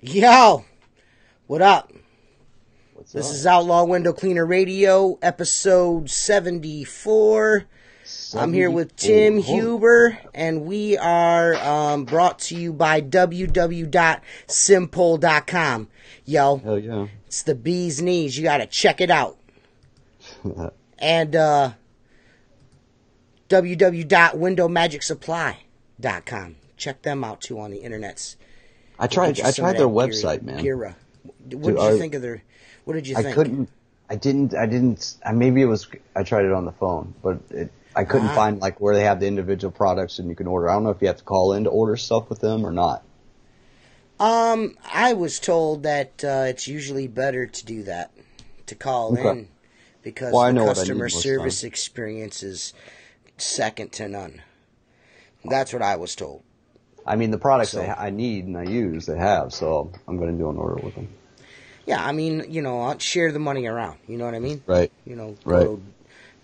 Yo, what up? This is Outlaw Window Cleaner Radio, episode 74. I'm here with Tim Huber, and we are brought to you by www.simpole.com. Yo, hell yeah. It's the bee's knees. You got to check it out. And www.windowmagicsupply.com. Check them out, too, on the internets. I tried their website, man. Gira. What did you think of their? What did you think? I tried it on the phone, but I couldn't find like where they have the individual products and you can order. I don't know if you have to call in to order stuff with them or not. I was told that it's usually better to do that, to call in, because the customer service experience is second to none. That's what I was told. I mean, the products I need and I use, they have, so I'm going to do an order with them. Yeah, I mean, I'll share the money around. You know what I mean? Right.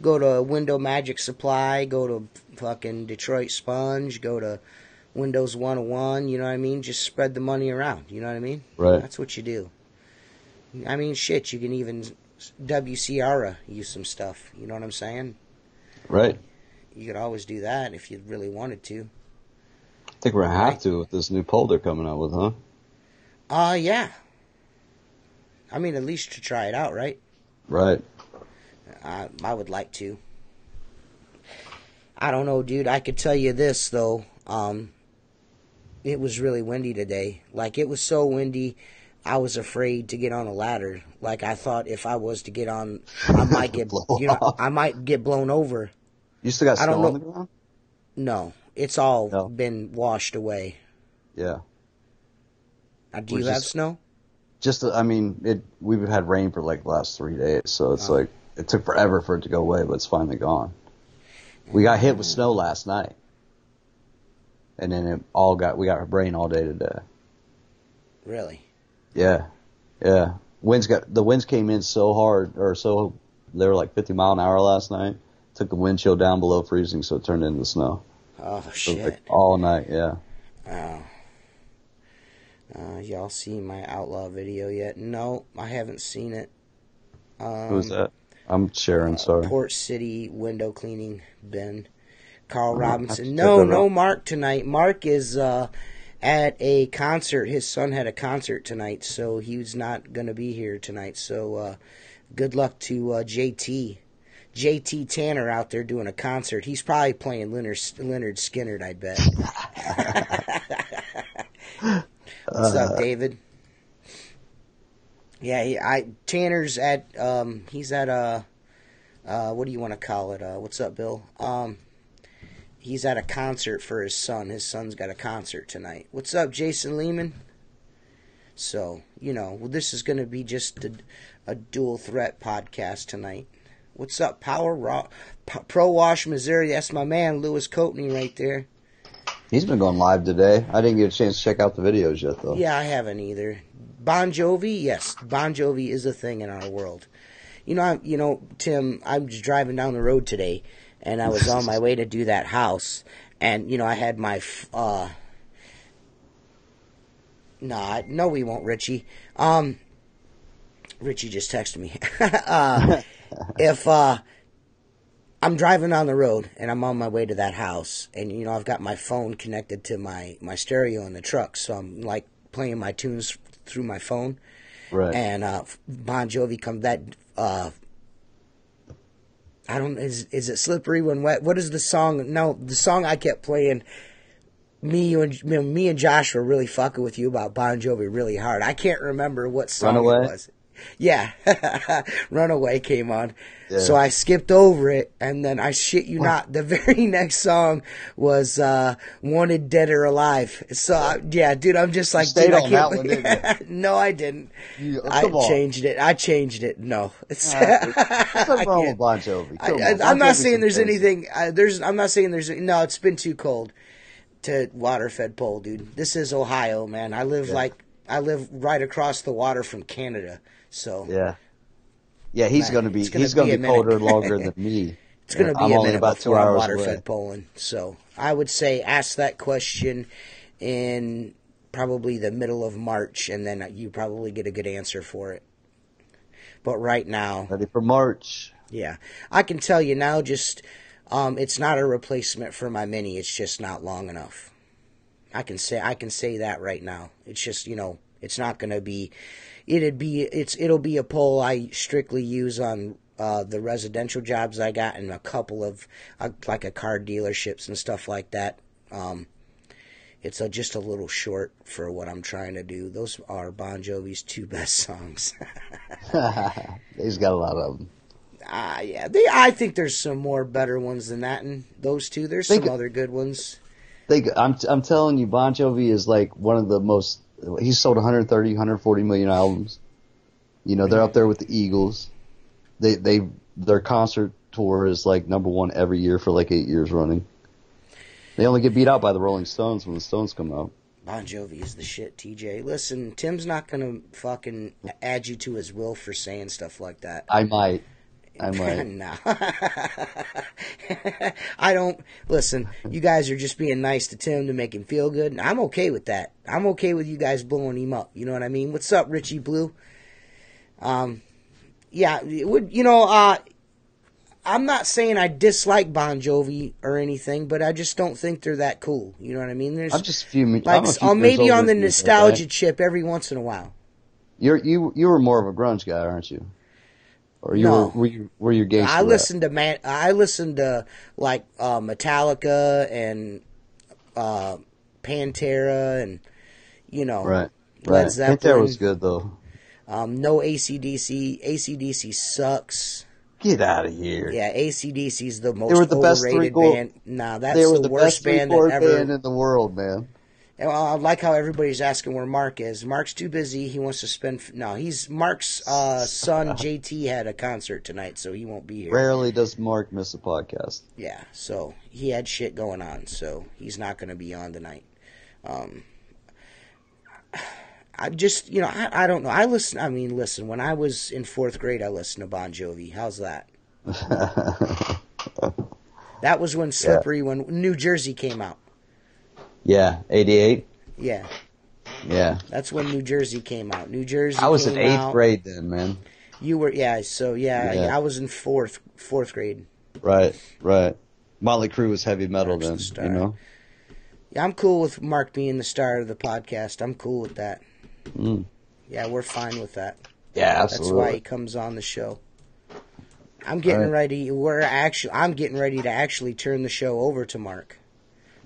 Go to Window Magic Supply, go to fucking Detroit Sponge, go to Windows 101, you know what I mean? Just spread the money around, you know what I mean? Right. That's what you do. I mean, shit, you can even WCRA use some stuff, you know what I'm saying? Right. You could always do that if you really wanted to. I think we're going to have to with this new pole they're coming out with, huh? Yeah. I mean, at least to try it out, right? Right. I would like to. I don't know, dude. I could tell you this, though. It was really windy today. Like, it was so windy, I was afraid to get on a ladder. Like, I thought if I was to get on, I might get, I might get blown over. You still got snow on the ground? No. It's all been washed away. Yeah. Do you have snow? We've had rain for like the last 3 days, so it's like, it took forever for it to go away, but it's finally gone. We got hit with snow last night. And then we got rain all day today. Really? Yeah. Yeah. The winds came in so hard, they were like 50 mile an hour last night. Took the wind chill down below freezing, so it turned into snow. Oh, shit. Like all night, yeah. Y'all seen my Outlaw video yet? No, I haven't seen it. Who's that? I'm Sharon, sorry. Port City window cleaning bin. Carl Robinson. No Mark tonight. Mark is at a concert. His son had a concert tonight, so he was not going to be here tonight. So good luck to JT Tanner out there doing a concert. He's probably playing Leonard Skinner, I bet. What's up, David? Yeah, Tanner's at he's at what do you want to call it? What's up, Bill? He's at a concert for his son. His son's got a concert tonight. What's up, Jason Lehman? So, this is going to be just a dual threat podcast tonight. What's up, Pro Wash, Missouri? That's my man, Lewis Coatney, right there. He's been going live today. I didn't get a chance to check out the videos yet, though. Yeah, I haven't either. Bon Jovi, yes. Bon Jovi is a thing in our world. Tim, I'm just driving down the road today, and I was on my way to do that house, and, I had my, no, we won't, Richie. Richie just texted me. If I'm driving down the road and I'm on my way to that house, and I've got my phone connected to my stereo in the truck, so I'm like playing my tunes through my phone. Right. And Bon Jovi comes that is it Slippery When Wet? What is the song? No, the song I kept playing. Me and Josh were really fucking with you about Bon Jovi really hard. I can't remember what song it was. Yeah, Runaway came on. Yeah. So I skipped over it, and then I shit you not, the very next song was Wanted Dead or Alive. So, yeah, dude, I'm just like, stayed dude, I on can't that one, didn't you? No, I didn't. I come on. changed it. I changed it. No. What's wrong with Bon Jovi? Come on. I'm not Bon Jovi's saying there's amazing. anything, I'm not saying there's, no, it's been too cold to water-fed pole, dude. This is Ohio, man. I live right across the water from Canada, so. Yeah, he's going to be colder longer than me. It's going to be I'm a only minute about 2 before I'm hours water-fed away. polling. So I would say ask that question in probably the middle of March, and then you probably get a good answer for it. But right now, Ready for March. Yeah, I can tell you now. Just it's not a replacement for my Mini. It's just not long enough. I can say that right now. It's just, it's not going to be. It'll be a pole I strictly use on the residential jobs I got and a couple of like a car dealerships and stuff like that. It's just a little short for what I'm trying to do. Those are Bon Jovi's 2 best songs. He's got a lot of them. Yeah, I think there's some more better ones than that, and those two. There's some other good ones. I'm telling you, Bon Jovi is like one of the most. He's sold 130, 140 million albums. They're up there with the Eagles. Their concert tour is like #1 every year for like 8 years running. They only get beat out by the Rolling Stones when the Stones come out. Bon Jovi is the shit, TJ. Listen, Tim's not gonna fucking add you to his will for saying stuff like that. I might. No. I don't. Listen, you guys are just being nice to Tim to make him feel good. And I'm okay with that. I'm okay with you guys blowing him up. You know what I mean? What's up, Richie Blue? Yeah, it would, I'm not saying I dislike Bon Jovi or anything, but I just don't think they're that cool. You know what I mean? I'm just a few years maybe on older the than you, nostalgia right? chip every once in a while. You were more of a grunge guy, aren't you? Or were you gangster? I listened to like Metallica and Pantera and right. Led Zeppelin. Pantera was good though. No AC/DC. AC/DC sucks. Get out of here. Yeah, AC/DC is the most They were the best overrated band. Nah, that's they were the the worst best band that three-chord ever. band in the world, man. I like how everybody's asking where Mark is. Mark's too busy. He wants to spend. No, Mark's son JT had a concert tonight, so he won't be here. Rarely does Mark miss a podcast. Yeah, so he had shit going on, so he's not going to be on tonight. I just, I don't know. Listen, when I was in 4th grade, I listened to Bon Jovi. How's that? That was when when New Jersey came out. Yeah, 88. Yeah. Yeah. That's when New Jersey came out. New Jersey. I was in 8th out. grade then, man. You were, yeah. So yeah, I was in fourth grade. Right. Motley Crue was heavy metal then, Yeah, I'm cool with Mark being the star of the podcast. I'm cool with that. Mm. Yeah, we're fine with that. Yeah, absolutely. That's why he comes on the show. I'm getting ready. I'm getting ready to actually turn the show over to Mark.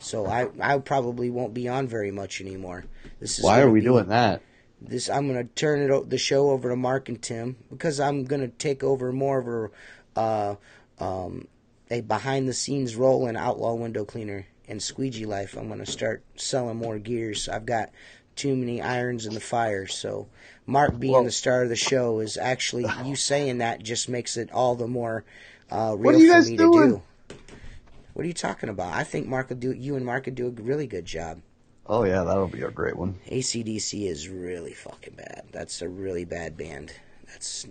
So I probably won't be on very much anymore. Why are we doing that? I'm going to turn the show over to Mark and Tim because I'm going to take over more of a behind-the-scenes role in Outlaw Window Cleaner and Squeegee Life. I'm going to start selling more gears. I've got too many irons in the fire. So Mark being the star of the show is actually, you saying that just makes it all the more real for me to do. What are you talking about? I think you and Mark would do a really good job. Oh, yeah, that'll be a great one. AC/DC is really fucking bad. That's a really bad band.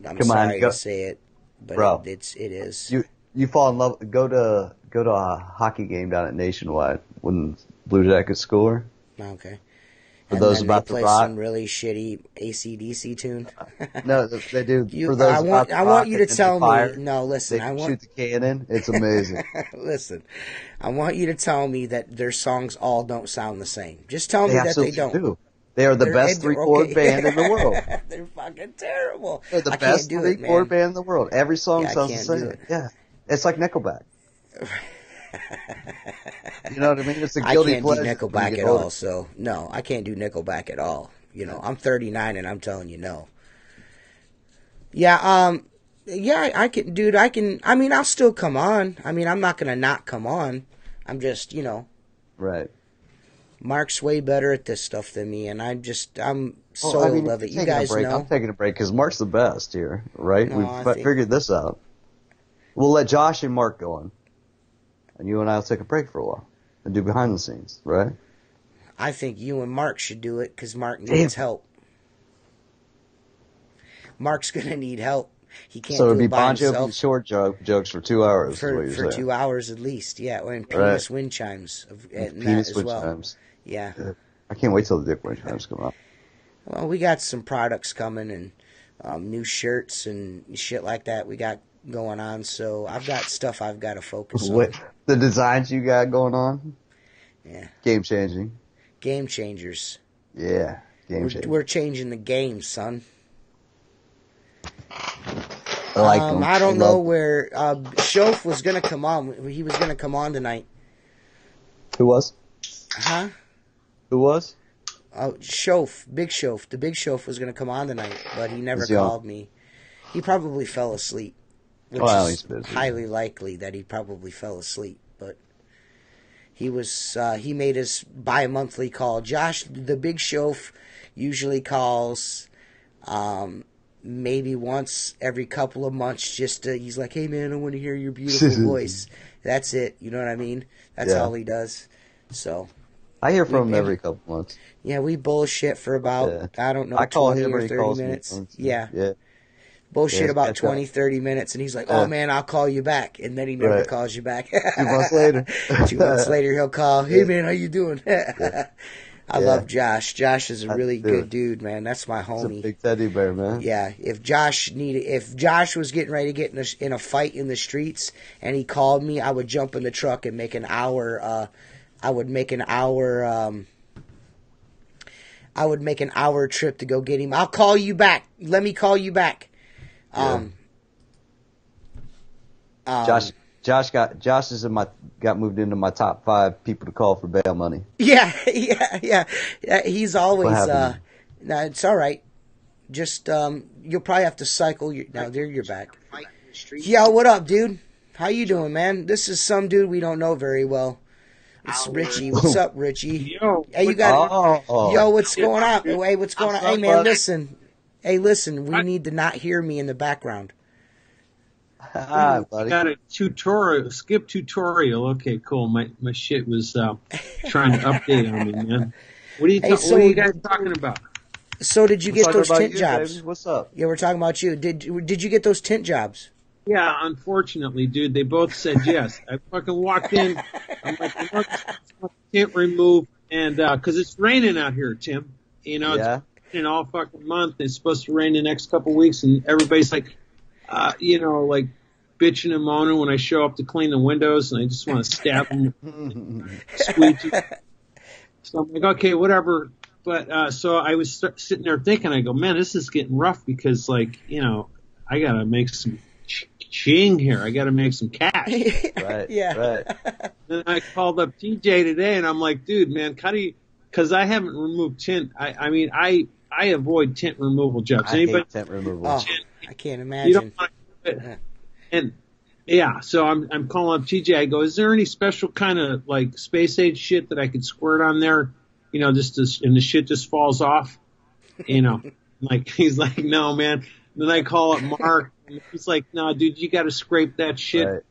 I'm sorry to say it, but it is. You fall in love. Go to a hockey game down at Nationwide when Blue Jackets score. Okay. For those about to play some really shitty AC/DC tune. No, they do. For those I want you to tell me. No, listen. Shoot the cannon. It's amazing. Listen, I want you to tell me that their songs all don't sound the same. Just tell me that they don't. Do. They are the best three-chord band in the world. They're fucking terrible. They're the best three-chord band in the world. Every song sounds the same. Yeah, it's like Nickelback. You know what I mean? It's a guilty pleasure. I can't do Nickelback at all, so no, I can't do Nickelback at all. I'm 39 and I'm telling you no. Yeah, yeah, I can, dude, I mean, I'll still come on. I mean, I'm not going to not come on. I'm just, Right. Mark's way better at this stuff than me, and I'm soiled of it. You guys know. I'm taking a break because Mark's the best here, right? No, We've figured this out. We'll let Josh and Mark go on, and you and I will take a break for a while and do behind the scenes, right? I think you and Mark should do it because Mark needs help. Mark's going to need help. He can't do it by himself. So it'd be Bon Jovi short jokes for 2 hours. For 2 hours at least, yeah. Or in penis wind chimes. Penis wind chimes. Yeah. I can't wait till the dick wind chimes come out. Well, we got some products coming and new shirts and shit like that we got going on. So I've got stuff I've got to focus on. The designs you got going on? Yeah. Game changing. Game changers. Yeah. Game changing. We're changing the game, son. I like them. I don't know where Shof was going to come on. He was going to come on tonight. Who was? Huh? Who was? Shof, Big Shof. The Big Shof was going to come on tonight, but he never called me. He probably fell asleep, which is highly likely that he probably fell asleep. But he made his bi-monthly call. Josh, the Big Shof, usually calls maybe once every couple of months. He's like, hey man, I want to hear your beautiful voice. That's it. You know what I mean? That's all he does. So I hear from him every couple months. Yeah, we bullshit for about, I don't know, 20 or 30 minutes. Yeah. Bullshit about 20, 30 minutes, and he's like, oh, man, I'll call you back. And then he never calls you back. 2 months later. 2 months later, he'll call, hey, man, how you doing? I love Josh. Josh is a really good dude, man. That's my homie. He's a big teddy bear, man. Yeah, if Josh was getting ready to get in a fight in the streets, and he called me, I would jump in the truck and make an hour, I would make an hour trip to go get him. I'll call you back. Let me call you back. Josh is got moved into my top 5 people to call for bail money. Yeah. He's always no, it's all right. Just you'll probably have to cycle now there you're back. Yo, what up, dude? How you doing, man? This is some dude we don't know very well. It's Richie. What's up, Richie? Yo, hey, you got Yo, what's going on? Hey, what's going on? Hey, man, listen. Hey, listen. We need to not hear me in the background. Hi, buddy. Got a tutorial. Skip tutorial. Okay, cool. My shit was trying to update on me, man. What are you guys talking about? So did you get those tint jobs? Baby. What's up? Yeah, we're talking about you. Did you get those tint jobs? Yeah, unfortunately, dude, they both said yes. I fucking walked in. I'm like, tint remove, and because it's raining out here, Tim. You know, it's raining all fucking month. It's supposed to rain the next couple of weeks, and everybody's like, like bitching and moaning when I show up to clean the windows, and I just want to stab them, squeegee. So I'm like, okay, whatever. But so I was sitting there thinking, I go, man, this is getting rough because, like, I gotta make some ching here. I gotta make some cash. Right. Then I called up TJ today, and I'm like, dude, man, because I haven't removed tint. I avoid tint removal jobs. I hate tint removal. Oh, I can't imagine. You don't want to do it. And so I'm calling up TJ. I go, is there any special kind of like space age shit that I could squirt on there? And the shit just falls off. Like he's like, no, man. Then I call up Mark. And he's like, no, dude, you got to scrape that shit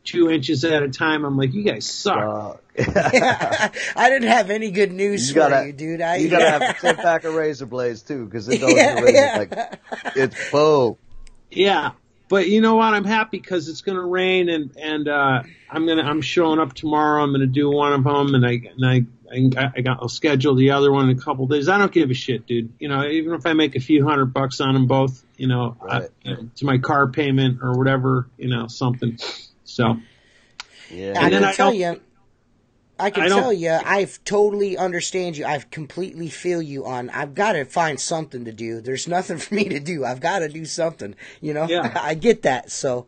2 inches at a time. I'm like, you guys suck. I didn't have any good news for you, dude. You got to have a 10-pack of razor blades, too, because it goes like, it's boom. Yeah. But you know what? I'm happy because it's going to rain, and I'm showing up tomorrow. I'm going to do one of them, and I'll schedule the other one in a couple of days. I don't give a shit, dude. Even if I make a few $100 on them both, to my car payment or whatever, something. So, yeah. I can tell you, I totally understand you. I completely feel you on, I've got to find something to do. There's nothing for me to do. I've got to do something, Yeah. I get that. So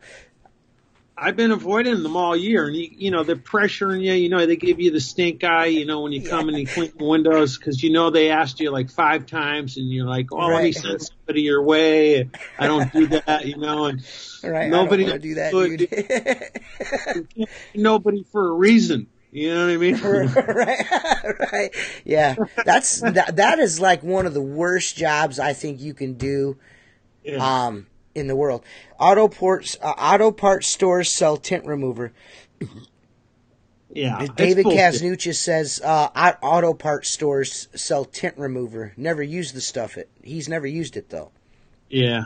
I've been avoiding them all year, and you know they're pressuring you. You know they give you the stink eye. You know when you come and you clean the windows because you know they asked you like 5 times, and you're like, oh, let me send somebody your way. I don't do that, you know. And nobody I don't do that, dude. Nobody for a reason. You know what I mean? Right. Yeah, that is like one of the worst jobs I think you can do. Yeah. In the world. Auto parts stores sell tint remover. Yeah. David Kaznuchis says auto parts stores sell tint remover. Never used the stuff. He's never used it though. Yeah.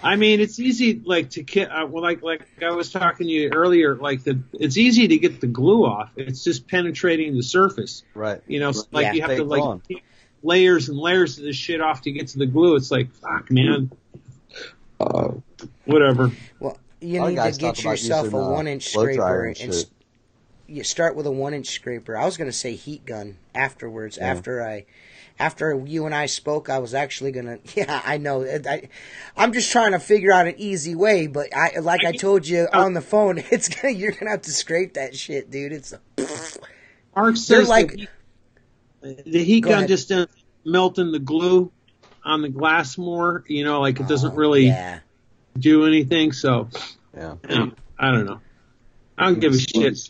I mean, it's easy, like to get. Like I was talking to you earlier. It's easy to get the glue off. It's just penetrating the surface. Right. You know, you have to take layers and layers of this shit off to get to the glue. It's like, fuck, man. Whatever. Well, you need to get yourself a 1-inch scraper and you start with a 1-inch scraper. I was going to say heat gun afterwards. Yeah. After you and I spoke, I was actually going to. Yeah, I know. I'm just trying to figure out an easy way, but I told you on the phone, you're going to have to scrape that shit, dude. It's Mark says like the heat gun just doesn't melt in the glue on the glass more, you know, like it doesn't really do anything. So, I don't know. I don't give a shit.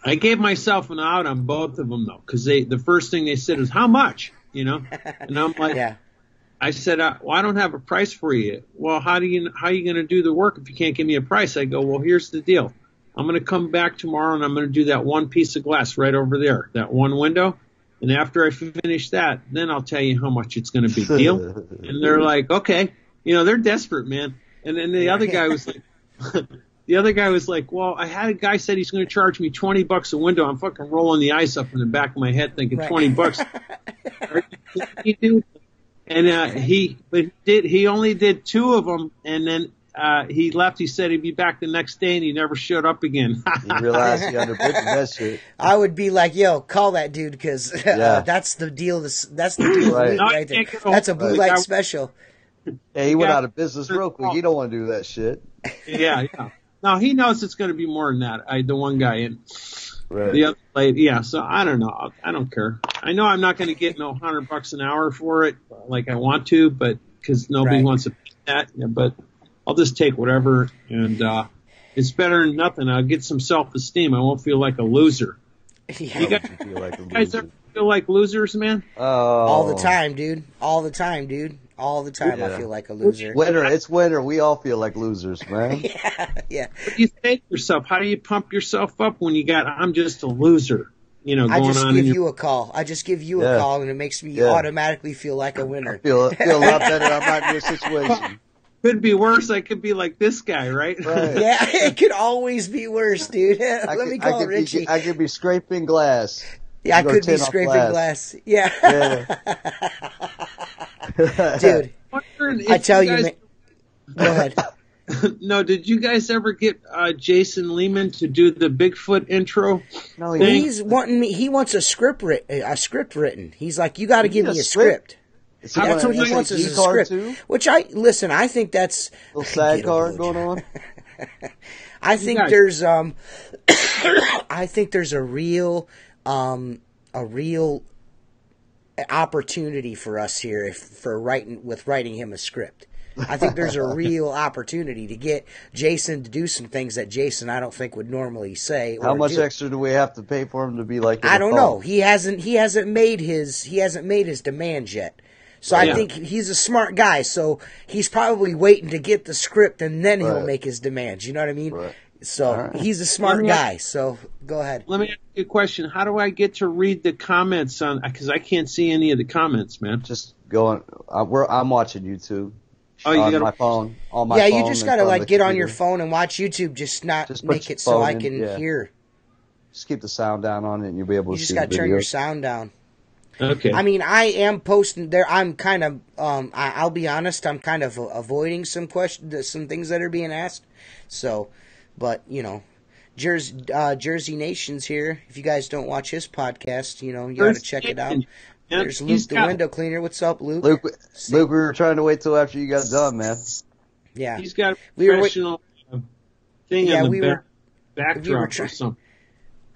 I gave myself an out on both of them though, because the first thing they said was how much, you know, and I'm like, I said, well, I don't have a price for you. Well, how are you going to do the work if you can't give me a price? I go, well, here's the deal. I'm going to come back tomorrow and I'm going to do that one piece of glass right over there, that one window. And after I finish that, then I'll tell you how much it's going to be. Deal? And they're like, okay. You know, they're desperate, man. And then the other guy was like, well, I had a guy said he's going to charge me $20 a window. I'm fucking rolling the ice up in the back of my head thinking $20. And he only did 2 of them. And then he left. He said he'd be back the next day, and he never showed up again. You realize he underbid that shit. I would be like, "Yo, call that dude because that's the deal. That's the deal right there. That's a blue light special." Yeah, he went out of business real quick. He don't want to do that shit. Yeah. No, he knows it's going to be more than that. The one guy and right. The other lady. Yeah. So I don't know. I don't care. I know I'm not going to get no $100 an hour for it like I want to, but because nobody wants to pay that. Yeah, but I'll just take whatever, and it's better than nothing. I'll get some self-esteem. I won't feel like a loser. Yeah. You guys ever feel like losers, man? All the time, dude. All the time. I feel like a loser. It's winter. We all feel like losers, man. Yeah. What do you say to yourself? How do you pump yourself up when you got, I'm just a loser? You know, I just give you a call. I just give you a call, and it makes me automatically feel like a winner. I feel a lot better. I'm not in your situation. Could be worse. I could be like this guy, right? Yeah, it could always be worse, dude. Let me call Richie. I could be scraping glass. Yeah, I could be scraping glass. Yeah. Dude, I tell you, man. Go ahead. No, did you guys ever get Jason Lehman to do the Bigfoot intro? No, he wants a script written. He's like, you got to give me a script. That's what he wants is a script. Too? Which I think that's a little sad card going on. I think there's I think there's a real opportunity for us here for writing him a script. I think there's a real opportunity to get Jason to do some things that Jason I don't think would normally say. How much extra do we have to pay for him to be like? I don't know. He hasn't made his demands yet. So I think he's a smart guy. So he's probably waiting to get the script and then he'll make his demands. You know what I mean? Right. So he's a smart guy. So go ahead. Let me ask you a question. How do I get to read the comments because I can't see any of the comments, man? Just go on. I'm watching YouTube. Oh, you on got my phone. On my phone. Yeah, you just gotta get on your phone and watch YouTube. Just make it so I can hear. Just keep the sound down on it, and you'll be able to see. You just gotta turn your sound down. Okay. I mean, I am posting there. I'm kind of. I'll be honest. I'm kind of avoiding some things that are being asked. So, but you know, Jersey Nation's here. If you guys don't watch his podcast, you got to check it out. There's Luke the window cleaner. What's up, Luke? Luke, we were trying to wait till after you got done, man. Yeah. He's got a professional thing Yeah, on the we were backdrop or something.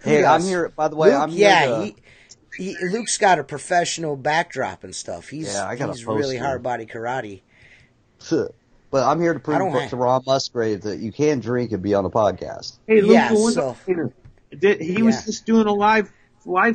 Hey, Who I'm does? here. By the way, Luke, I'm here. yeah, Luke's got a professional backdrop and stuff. He's I got a he's really poster. hard body karate. But I'm here to I prove don't to Ron Musgrave that you can drink and be on a podcast. Hey, Luke, Yeah, the window so- cleaner. He was just doing a live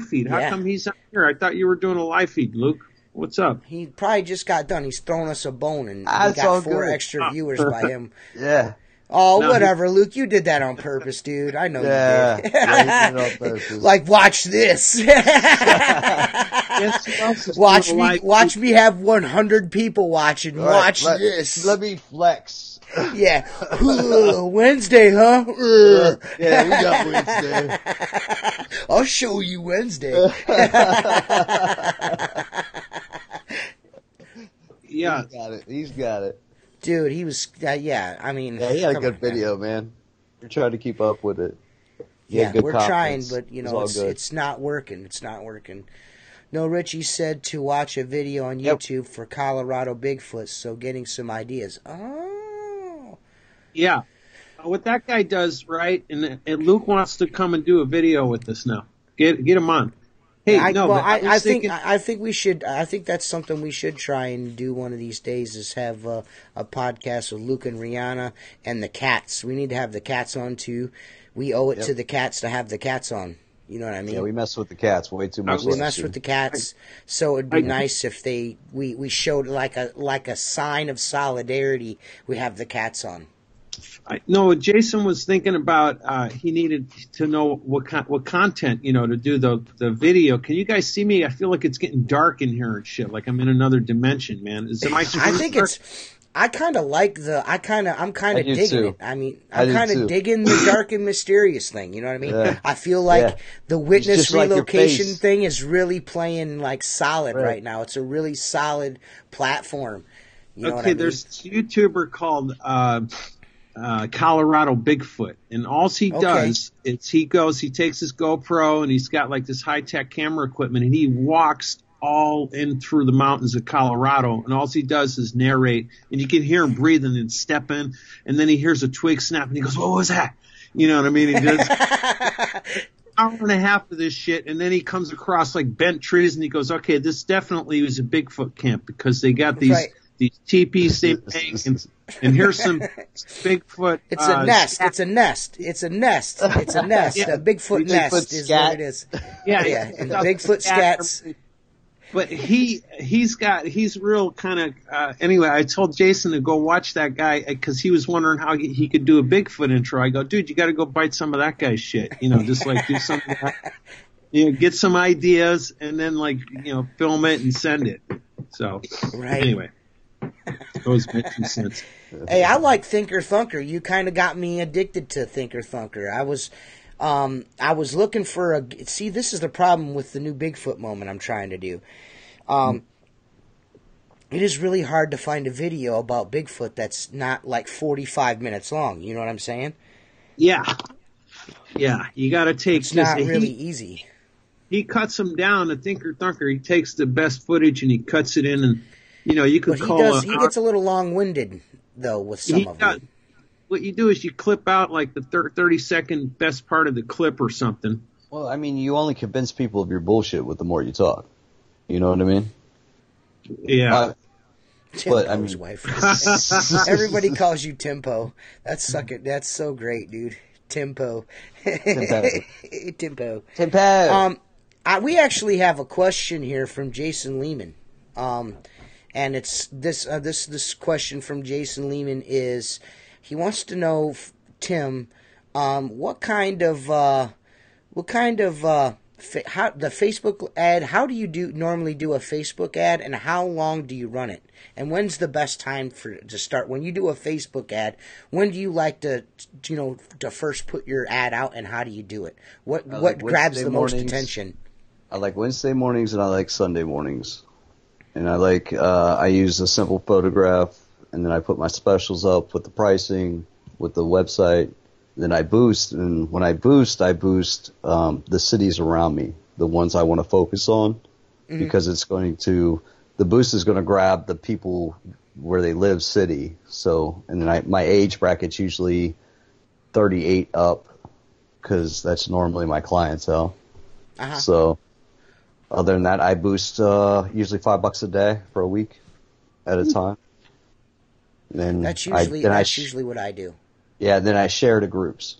feed. How Yeah. come he's not here? I thought you were doing a live feed, Luke. What's up? He probably just got done. He's throwing us a bone, and we That's all got 4 good. extra viewers by him. Yeah. Oh, No, whatever, Luke. You did that on purpose, dude. I know Yeah. you did. Yeah, he did it on purpose. Like, watch this. Guess who else is watch doing a me. live Watch feed? me have 100 people watching. All right, Watch this. Let me flex. Yeah. Wednesday, huh? Yeah, we got Wednesday. I'll show you Wednesday. Yeah. He's got it. Dude, he was, yeah, I mean. Yeah, he had a come good on, video, man. We're trying to keep up with it. He Yeah, had good we're confidence. trying, but, you It was know, all it's, good. it's not working. It's not working. No, Richie said to watch a video on Yep. YouTube for Colorado Bigfoot, so getting some ideas. Oh. Yeah. What that guy does, right? And Luke wants to come and do a video with us now. Get him on. Hey, I was think thinking- I think we should. I think that's something we should try and do one of these days. Is have a podcast with Luke and Rihanna and the cats. We need to have the cats on too. We owe it to the cats to have the cats on. You know what I mean? Yeah, we mess with the cats way too much. We last mess year. with the cats, so it'd be nice if we showed like a sign of solidarity. We have the cats on. No, Jason was thinking about he needed to know what content, to do the video. Can you guys see me? I feel like it's getting dark in here and shit. Like I'm in another dimension, man. I think it's. I'm kind of do digging too. it. I mean, I I'm do kind too. of digging the dark and mysterious thing. You know what I mean? Yeah. I feel like the witness just like your relocation face. thing is really playing like solid Right. right now. It's a really solid platform. You know what I Okay, mean? there's this YouTuber called Colorado Bigfoot, and all he does is he takes his GoPro and he's got like this high tech camera equipment, and he walks all in through the mountains of Colorado, and all he does is narrate, and you can hear him breathing and stepping, and then he hears a twig snap, and he goes, "What was that?" You know what I mean? He does hour and a half of this shit, and then he comes across like bent trees, and he goes, "Okay, this definitely was a Bigfoot camp because they got these." Right. These teepees they make, and here's some Bigfoot. It's a nest. It's a nest. It's a nest. It's a nest. Yeah. A Bigfoot nest is what it is. Yeah, Yeah. And the Bigfoot scats. But he's real kind of. Anyway, I told Jason to go watch that guy because he was wondering how he could do a Bigfoot intro. I go, dude, you got to go bite some of that guy's shit. Just like do something. Get some ideas and then film it and send it. So Right. Anyway. Those make some sense. Hey, I like Thinker Thunker. You kind of got me addicted to Thinker Thunker. I was looking for see, this is the problem with the new Bigfoot moment I'm trying to do. It is really hard to find a video about Bigfoot that's not like 45 minutes long. You know what I'm saying? Yeah. You got to take. It's not really easy. He cuts them down. The Thinker Thunker. He takes the best footage and he cuts it in, and you could But he gets a little long-winded though with some of them. What you do is you clip out like the 30-second best part of the clip or something. Well, I mean, you only convince people of your bullshit with the more you talk. You know what I mean? Yeah. Timpo's wife. Everybody calls you Timpo. That's so great, dude. Timpo. Timpo. We actually have a question here from Jason Lehman. And it's this question from Jason Lehman is, he wants to know, Tim, what kind of the Facebook ad, how do you normally do a Facebook ad, and how long do you run it? And when's the best time to start? When you do a Facebook ad, when do you like to first put your ad out, and how do you do it? What grabs the most attention? I like Wednesday mornings and I like Sunday mornings. And I use a simple photograph, and then I put my specials up with the pricing, with the website. Then I boost, and when I boost the cities around me, the ones I want to focus on, because the boost is going to grab the people where they live city. So, and then my age bracket's usually 38 up, because that's normally my clientele. Uh-huh. So, other than that, I boost usually $5 a day for a week at a time. And that's usually what I do. Yeah, then I share to groups.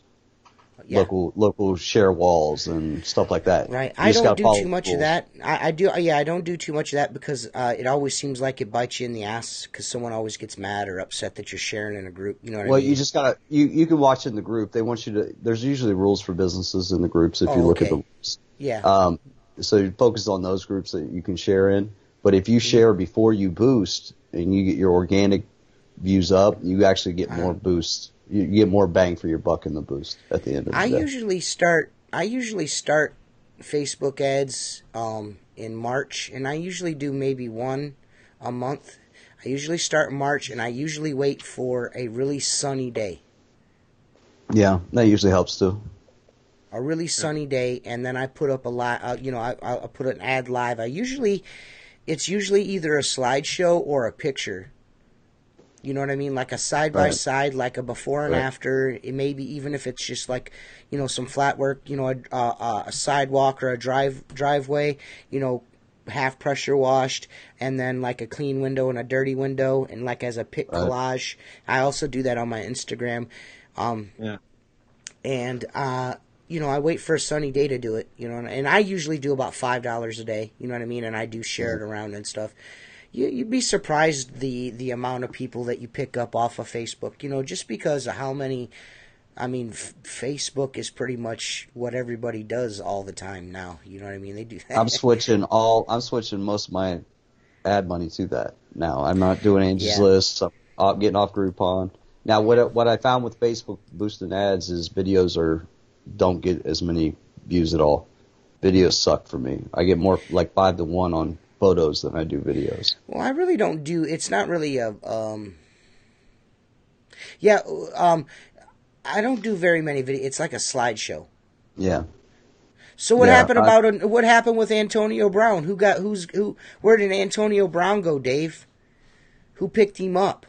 Yeah. Local share walls and stuff like that. Right. I don't do too much of that. I don't do too much of that because it always seems like it bites you in the ass because someone always gets mad or upset that you're sharing in a group. You know what I mean? Well, you just gotta, you can watch it in the group. They want you to, there's usually rules for businesses in the groups if you look at the rules. Yeah. So you focus on those groups that you can share in. But if you share before you boost and you get your organic views up, you actually get more boosts. You get more bang for your buck in the boost at the end of the day. I usually start Facebook ads in March, and I usually do maybe one a month. I usually start in March, and I usually wait for a really sunny day. Yeah, that usually helps too. A really sunny day, and then I put up I put an ad live. It's usually either a slideshow or a picture. You know what I mean? Like a side-by-side, like a before and after. It maybe even if it's just like, some flat work, a sidewalk or a driveway, half pressure washed, and then like a clean window and a dirty window, and like as a pic collage. I also do that on my Instagram. And, I wait for a sunny day to do it, and I usually do about $5 a day, you know what I mean? And I do share it around and stuff. You'd be surprised the amount of people that you pick up off of Facebook, just because of how many. I mean, Facebook is pretty much what everybody does all the time now. You know what I mean? They do that. I'm switching most of my ad money to that now. I'm not doing Angie's List. I'm getting off Groupon. Now, what I found with Facebook boosting ads is videos don't get as many views at all. Videos suck for me. I get more like 5 to 1 on photos than I do videos. Well, I really don't do. It's not really a. I don't do very many videos. It's like a slideshow. Yeah. So what happened what happened with Antonio Brown? Where did Antonio Brown go, Dave? Who picked him up?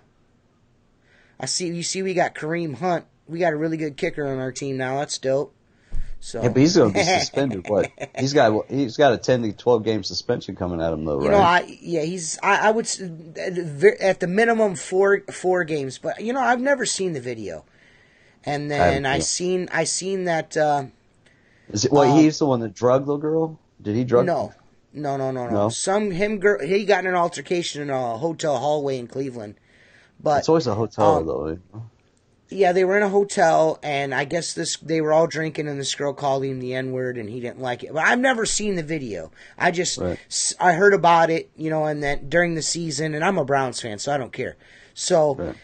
You see we got Kareem Hunt. We got a really good kicker on our team now. That's dope. So. Yeah, but he's going to be suspended. What? He's got a 10 to 12 game suspension coming at him though, right? I would at the minimum four games. But I've never seen the video. And then I seen that. Is it he's the one that drugged the girl? Did he drug? No. He got in an altercation in a hotel hallway in Cleveland. But it's always a hotel though. Yeah, they were in a hotel, and I guess they were all drinking, and this girl called him the N-word, and he didn't like it. But I've never seen the video. I heard about it, and then during the season, and I'm a Browns fan, so I don't care. So,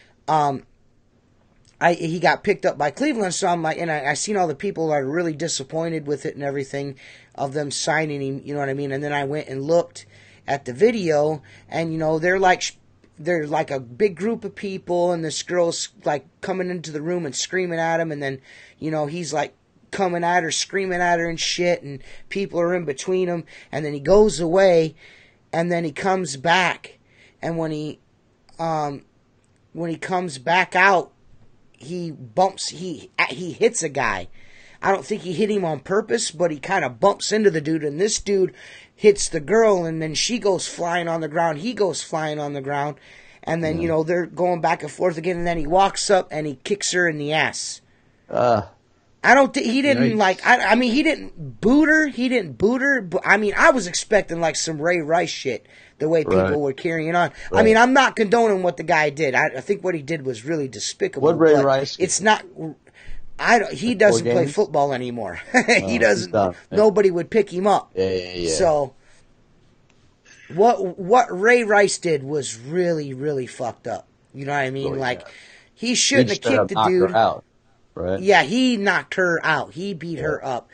he got picked up by Cleveland, so I'm like, and I seen all the people that are really disappointed with it and everything of them signing him, you know what I mean? And then I went and looked at the video, and, they're like a big group of people, and this girl's like coming into the room and screaming at him, and then, he's like coming at her, screaming at her and shit, and people are in between him, and then he goes away, and then he comes back, and when he comes back out, he hits a guy. I don't think he hit him on purpose, but he kind of bumps into the dude, and this dude hits the girl, and then she goes flying on the ground. He goes flying on the ground, and then, they're going back and forth again, and then he walks up and he kicks her in the ass. I don't think he didn't he didn't boot her. But I was expecting like some Ray Rice shit, the way people were carrying on. Right. I mean, I'm not condoning what the guy did. I think what he did was really despicable. What Ray Rice? It's not. He doesn't play football anymore. He doesn't. Nobody would pick him up. Yeah. So what Ray Rice did was really, really fucked up. You know what I mean? He shouldn't have kicked the dude. Her out, right? Yeah, he knocked her out. He beat her up.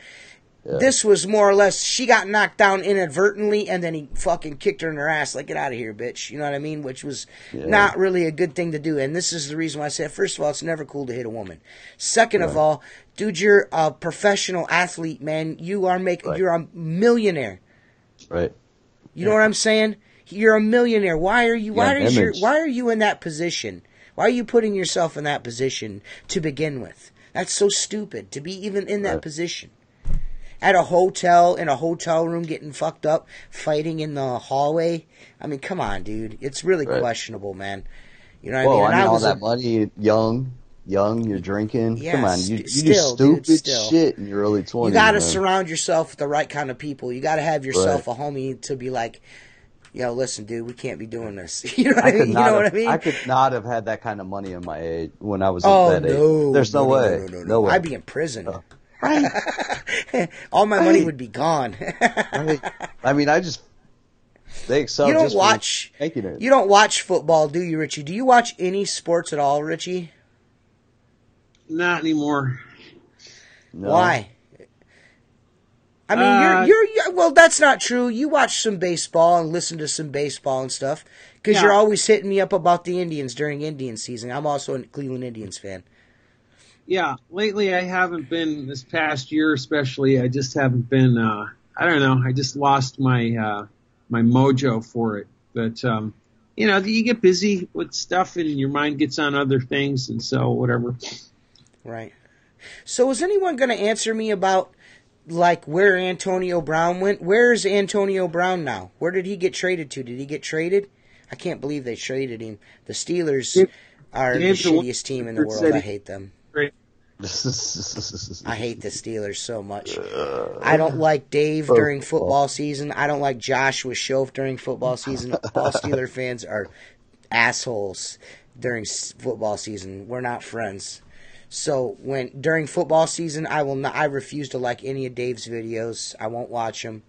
Yeah. This was more or less, she got knocked down inadvertently, and then he fucking kicked her in her ass, like, get out of here, bitch. You know what I mean? Which was not really a good thing to do. And this is the reason why I said, first of all, it's never cool to hit a woman. Second of all, dude, you're a professional athlete, man. You're a millionaire. Right. You know what I'm saying? You're a millionaire. Why are you in that position? Why are you putting yourself in that position to begin with? That's so stupid to be even in that position. At a hotel, in a hotel room, getting fucked up, fighting in the hallway. I mean, come on, dude. It's really questionable, man. You know what I mean? And all that money, young, you're drinking. Yeah, come on, you do stupid shit in your early 20s. You got to surround yourself with the right kind of people. You got to have yourself a homie to be like, listen, dude, we can't be doing this. You know what I mean? I could not have had that kind of money in my age when I was at that age. There's no way. No way. I'd be in prison. Right. All my money would be gone. I mean, they excel. You don't watch football, do you, Richie? Do you watch any sports at all, Richie? Not anymore. No. Why? I mean, well, that's not true. You watch some baseball and listen to some baseball and stuff because you're always hitting me up about the Indians during Indian season. I'm also a Cleveland Indians fan. Yeah, lately I haven't been, this past year especially, I just haven't been, I don't know, I just lost my my mojo for it. But, you get busy with stuff and your mind gets on other things and so whatever. Right. So is anyone going to answer me about, like, where Antonio Brown went? Where is Antonio Brown now? Where did he get traded to? Did he get traded? I can't believe they traded him. The Steelers are the shittiest team in the world. I hate them. I hate the Steelers so much. I don't like Dave during football season. I don't like Joshua Schoaf during football season. All Steeler fans are assholes during football season. We're not friends. So during football season, I refuse to like any of Dave's videos. I won't watch them.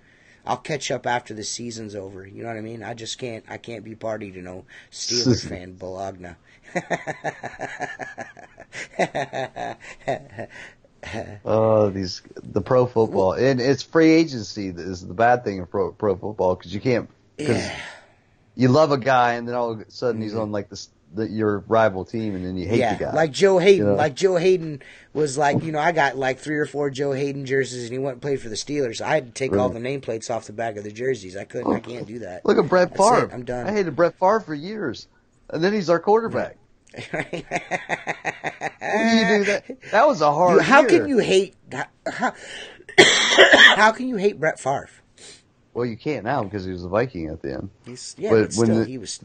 I'll catch up after the season's over. You know what I mean? I just can't. I can't be party to no Steelers fan, Bologna. The pro football, and it's free agency is the bad thing in pro football because you can't. Because you love a guy, and then all of a sudden he's on like your rival team, and then you hate the guy. Like Joe Hayden. Like Joe Hayden was like, I got like 3 or 4 Joe Hayden jerseys, and he went and played for the Steelers. I had to take all the nameplates off the back of the jerseys. I can't do that. Look at Brett Favre. I'm done. I hated Brett Favre for years, and then he's our quarterback. When do you do that? That was a hard. How can you hate? How can you hate Brett Favre? Well, you can't now because he was a Viking at the end.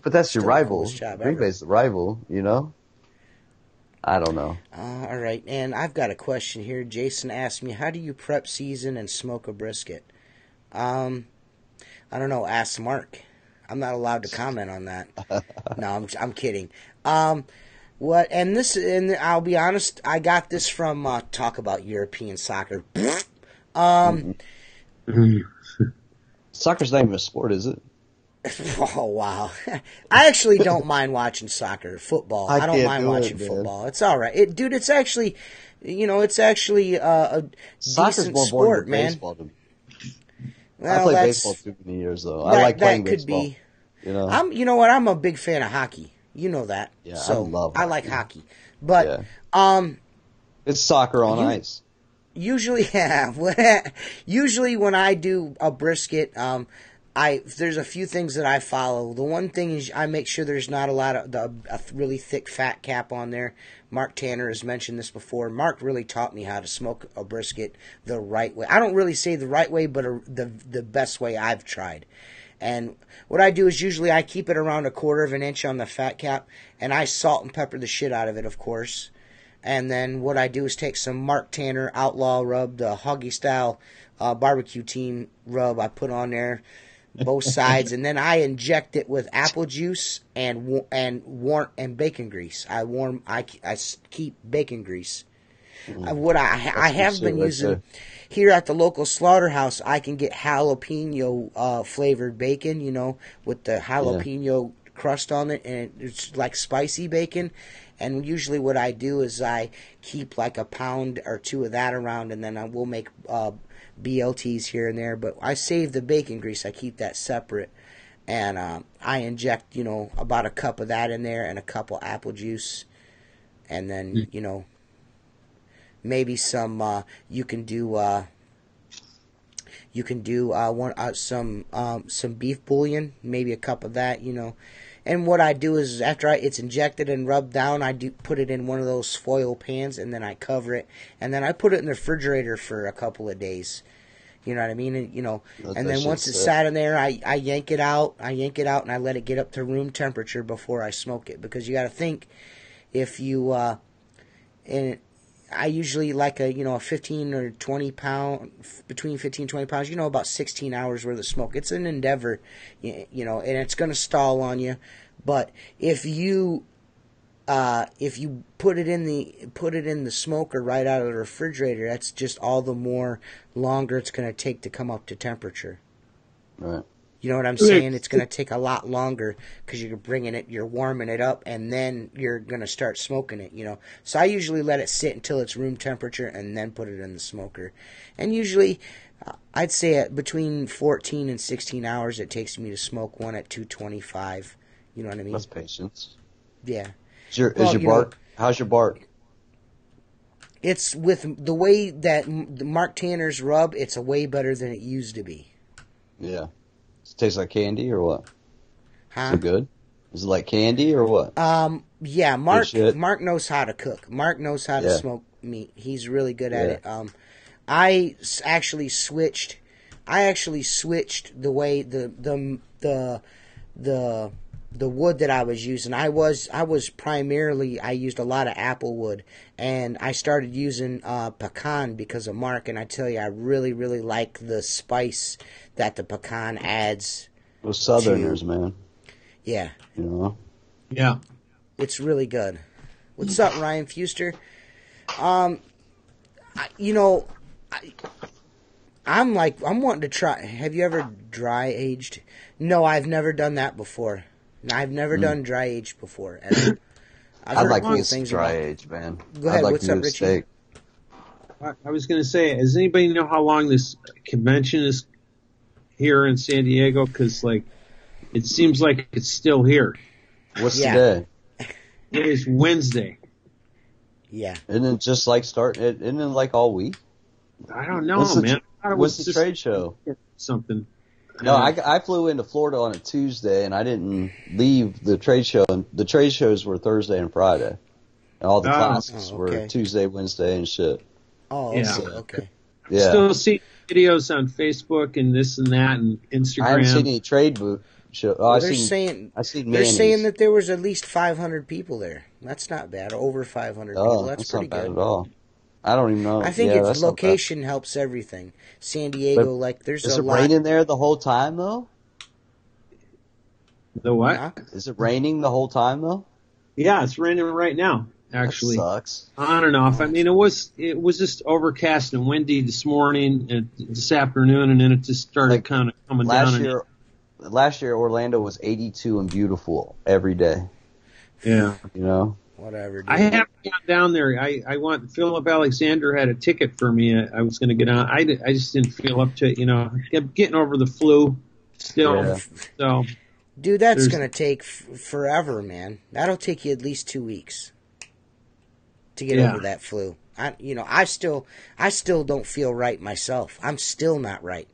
But that's your rival. Green Bay's the rival, I don't know. All right, and I've got a question here. Jason asked me, "How do you prep, season, and smoke a brisket?" I don't know. Ask Mark. I'm not allowed to comment on that. No, I'm kidding. What? And I'll be honest. I got this from Talk About European Soccer. Soccer's not even a sport, is it? Oh, wow. I actually don't mind watching soccer, football. I don't mind watching football. It's all right. It's actually, a decent sport, man. Baseball to me. Well, I played baseball too many years, though. I like playing baseball. I'm a big fan of hockey. You know that. Yeah, so I like hockey. But, it's soccer on ice. Usually when I do a brisket, there's a few things that I follow. The one thing is I make sure there's not a really thick fat cap on there. Mark Tanner has mentioned this before. Mark really taught me how to smoke a brisket the right way. I don't really say the right way, but the best way I've tried. And what I do is usually I keep it around 1/4 of an inch on the fat cap, and I salt and pepper the shit out of it, of course. And then what I do is take some Mark Tanner Outlaw Rub, the Huggy style barbecue team rub I put on there, both sides, and then I inject it with apple juice and bacon grease. I keep bacon grease. What I have been using here at the local slaughterhouse, I can get jalapeno flavored bacon, with the jalapeno crust on it, and it's like spicy bacon. And usually what I do is I keep like 1 pound or 2 of that around, and then I will make BLTs here and there. But I save the bacon grease. I keep that separate. And I inject, about 1 cup of that in there and a cup of apple juice. And then, maybe some, you can do some beef bouillon, maybe 1 cup of that, And what I do is after it's injected and rubbed down, I do put it in one of those foil pans, and then I cover it, and then I put it in the refrigerator for a couple of days. You know what I mean? And, and then once it's sat in there, I yank it out. And I let it get up to room temperature before I smoke it. Because you got to think, if you and I usually like a 15 or 20 pound, between 15 and 20 pounds, about 16 hours worth of smoke. It's an endeavor, and it's going to stall on you. But if you put it in the smoker right out of the refrigerator, that's just all the more longer it's going to take to come up to temperature. Right. You know what I'm saying? It's going to take a lot longer because you're warming it up, and then you're going to start smoking it, So I usually let it sit until it's room temperature and then put it in the smoker. And usually, I'd say at between 14 and 16 hours it takes me to smoke one at 225. You know what I mean? That's patience. Yeah. How's your bark? It's with the way that the Mark Tanner's rub, it's way better than it used to be. Yeah. Does it taste like candy or what? Huh? Is it good? Is it like candy or what? Yeah, Mark knows how to cook. Mark knows how to smoke meat. He's really good at it. I actually switched the way the wood that I was using. I used a lot of apple wood, and I started using pecan because of Mark, and I tell you, I really, really like the spice that the pecan adds. Those Southerners, man. Yeah. Yeah. It's really good. What's up, Ryan Fuster? I'm wanting to try. Have you ever dry aged? No, I've never done that before. I've never done dry aged before. Ever. I'd like to use dry aged, man. Go ahead. Like what's up, Richie? Steak. I was going to say, does anybody know how long this convention is here in San Diego? Because, it seems like it's still here. What's today? It is Wednesday. Yeah. Isn't it just isn't it like all week? I don't know, man. What's the trade show? Something. No, I flew into Florida on a Tuesday, and I didn't leave the trade show. And the trade shows were Thursday and Friday. And all the classes were Tuesday, Wednesday, and shit. Oh, yeah. Okay. Yeah. Still see videos on Facebook and this and that and Instagram. I haven't seen any trade booth show. They're saying that there was at least 500 people there. That's not bad. Over 500 people. That's pretty not bad good at all. I don't even know. I think its location helps everything. San Diego, there's a lot. Is it raining there the whole time, though? The what? Huh? Is it raining the whole time, though? Yeah, it's raining right now, actually. That sucks. On and off. I mean, it was just overcast and windy this morning and this afternoon, and then it just started kind of coming down. Last year, Orlando was 82 and beautiful every day. Yeah. Whatever. Dude. I haven't gone down there. I want Philip Alexander had a ticket for me. I was going to get on. I just didn't feel up to it. Getting over the flu still. Yeah. So, dude, that's going to take forever, man. That'll take you at least 2 weeks to get over that flu. I still don't feel right myself. I'm still not right.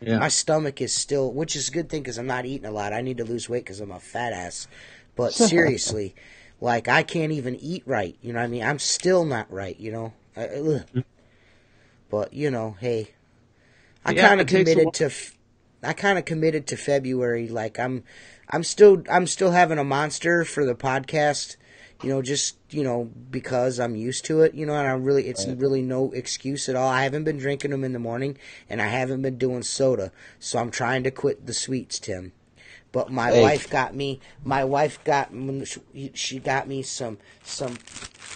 Yeah. My stomach is still, which is a good thing because I'm not eating a lot. I need to lose weight because I'm a fat ass. But seriously. I can't even eat right, you know what I mean? I'm still not right, But, hey, I kind of committed to February. I'm still having a monster for the podcast, because I'm used to it, and it's really no excuse at all. I haven't been drinking them in the morning, and I haven't been doing soda, so I'm trying to quit the sweets, Tim. But my wife got me some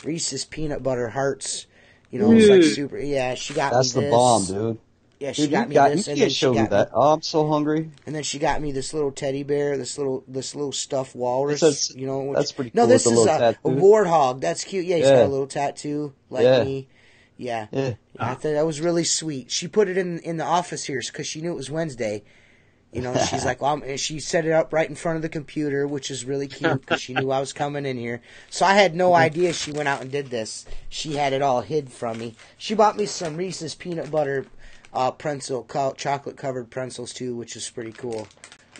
Reese's peanut butter hearts. It's like super. Yeah, she got me this. That's the bomb, dude. Yeah, she got me this, and then she got that. Oh, I'm so hungry. And then she got me this little teddy bear, this little stuffed walrus. That's pretty cool. No, this is a tattoo. warthog. That's cute. Yeah, he's got a little tattoo like me. Yeah. I thought that was really sweet. She put it in the office here because she knew it was Wednesday. She's like, well, and she set it up right in front of the computer, which is really cute because she knew I was coming in here. So I had no idea she went out and did this. She had it all hid from me. She bought me some Reese's peanut butter pretzel, chocolate covered pretzels too, which is pretty cool.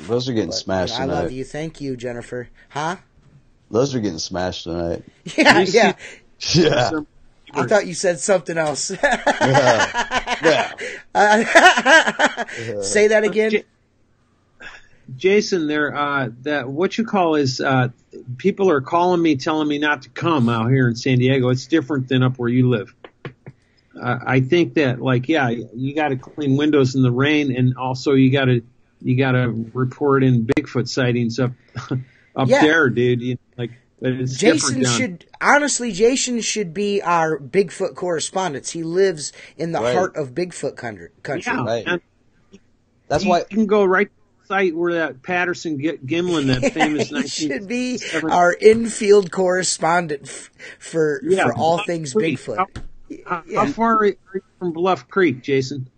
Those are getting smashed I tonight. love you. Thank you, Jennifer. Huh? Those are getting smashed tonight. Yeah, yeah. Yeah. I thought you said something else. Yeah. Say that again. Jason, that what you call is people are calling me, telling me not to come out here in San Diego. It's different than up where you live. I think that, like, yeah, you got to clean windows in the rain, and also you got to report in Bigfoot sightings up there, dude. It's Jason should be our Bigfoot correspondent. He lives in the heart of Bigfoot country. Yeah, right. That's why you can go right to the site where that Patterson Gimlin, that famous he should be our infield correspondent for all things Bigfoot. How far are you from Bluff Creek, Jason?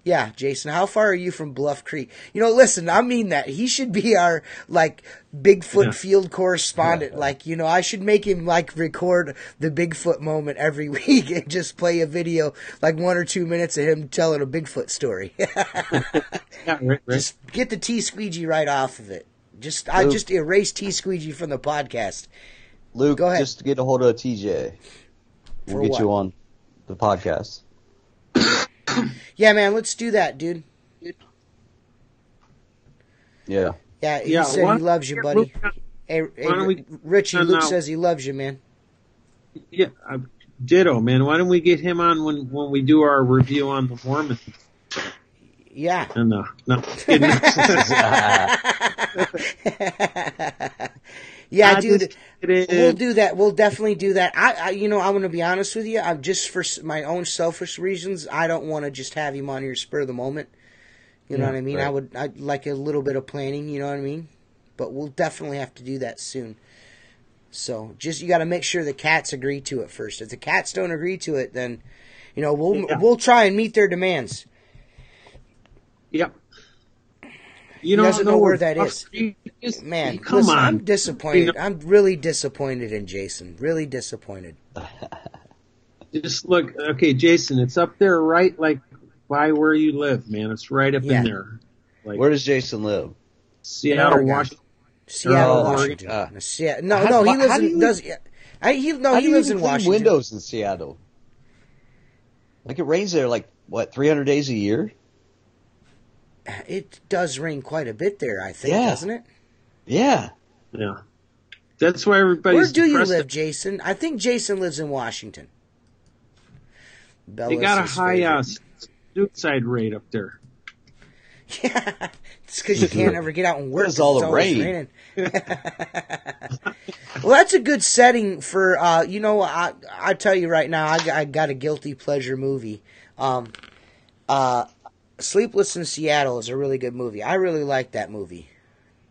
Yeah, Jason, how far are you from Bluff Creek? Listen, I mean that. He should be our, Bigfoot field correspondent. I should make him, record the Bigfoot moment every week and just play a video, 1 or 2 minutes of him telling a Bigfoot story. Right. Just get the T-Squeegee right off of it. I just erase T-Squeegee from the podcast. Luke, go ahead. just to get a hold of TJ. We'll get you on the podcast. Yeah, man, let's do that, dude. Yeah. Yeah, he said he loves you, buddy. Hey, Richie, Luke says he loves you, man. Yeah, ditto, man. Why don't we get him on when we do our review on the Mormons? Yeah. No. Yeah, dude, we'll do that. We'll definitely do that. I'm going to be honest with you. I'm just for my own selfish reasons. I don't want to just have him on here spur of the moment. You know what I mean? Right. I'd like a little bit of planning. You know what I mean? But we'll definitely have to do that soon. So you got to make sure the cats agree to it first. If the cats don't agree to it, then we'll try and meet their demands. Yep. He doesn't know where that is. Man, come on. I'm disappointed. I'm really disappointed in Jason. Really disappointed. Just look. Okay, Jason, it's up there right by where you live, man. It's right up in there. Where does Jason live? Seattle, Washington. Seattle, Washington. No, he lives in... he lives in Washington. Windows in Seattle. It rains there 300 days a year? It does rain quite a bit there, I think, doesn't it? Yeah. Yeah. That's why everybody's Where do you live, Jason? I think Jason lives in Washington. They got a high suicide rate up there. Yeah, it's because you can't ever get out and work. Where's all the rain? Raining. Well, that's a good setting for, I tell you right now, I got a guilty pleasure movie. Sleepless in Seattle is a really good movie. I really like that movie.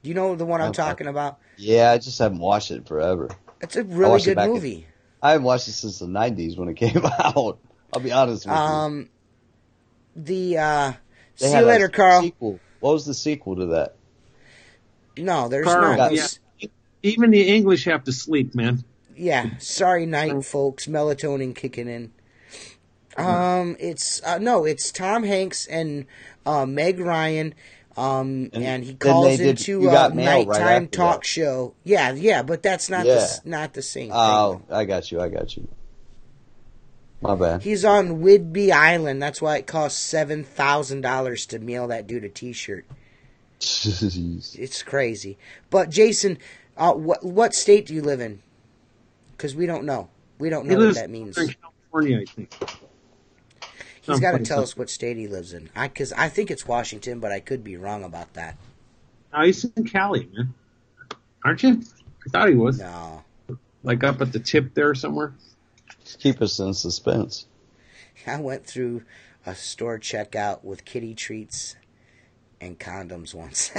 Do you know the one I'm talking about? Yeah, I just haven't watched it forever. It's a really good movie. I haven't watched it since the 90s when it came out. I'll be honest with you. See you later, Carl. Sequel. What was the sequel to that? No, there's Carl, not. Yeah. Even the English have to sleep, man. Yeah, sorry night, folks. Melatonin kicking in. It's Tom Hanks and Meg Ryan, and he calls into a nighttime talk show. Yeah, but that's not the same thing. Oh, I got you. My bad. He's on Whidbey Island. That's why it costs $7,000 to mail that dude a T-shirt. It's crazy. But Jason, what state do you live in? Because we don't know. We don't know what that means. In California, I think. He's got to tell us what state he lives in. Because I think it's Washington, but I could be wrong about that. Oh, he's in Cali, man. Aren't you? I thought he was. No. Up at the tip there somewhere? Keep us in suspense. I went through a store checkout with kitty treats and condoms once.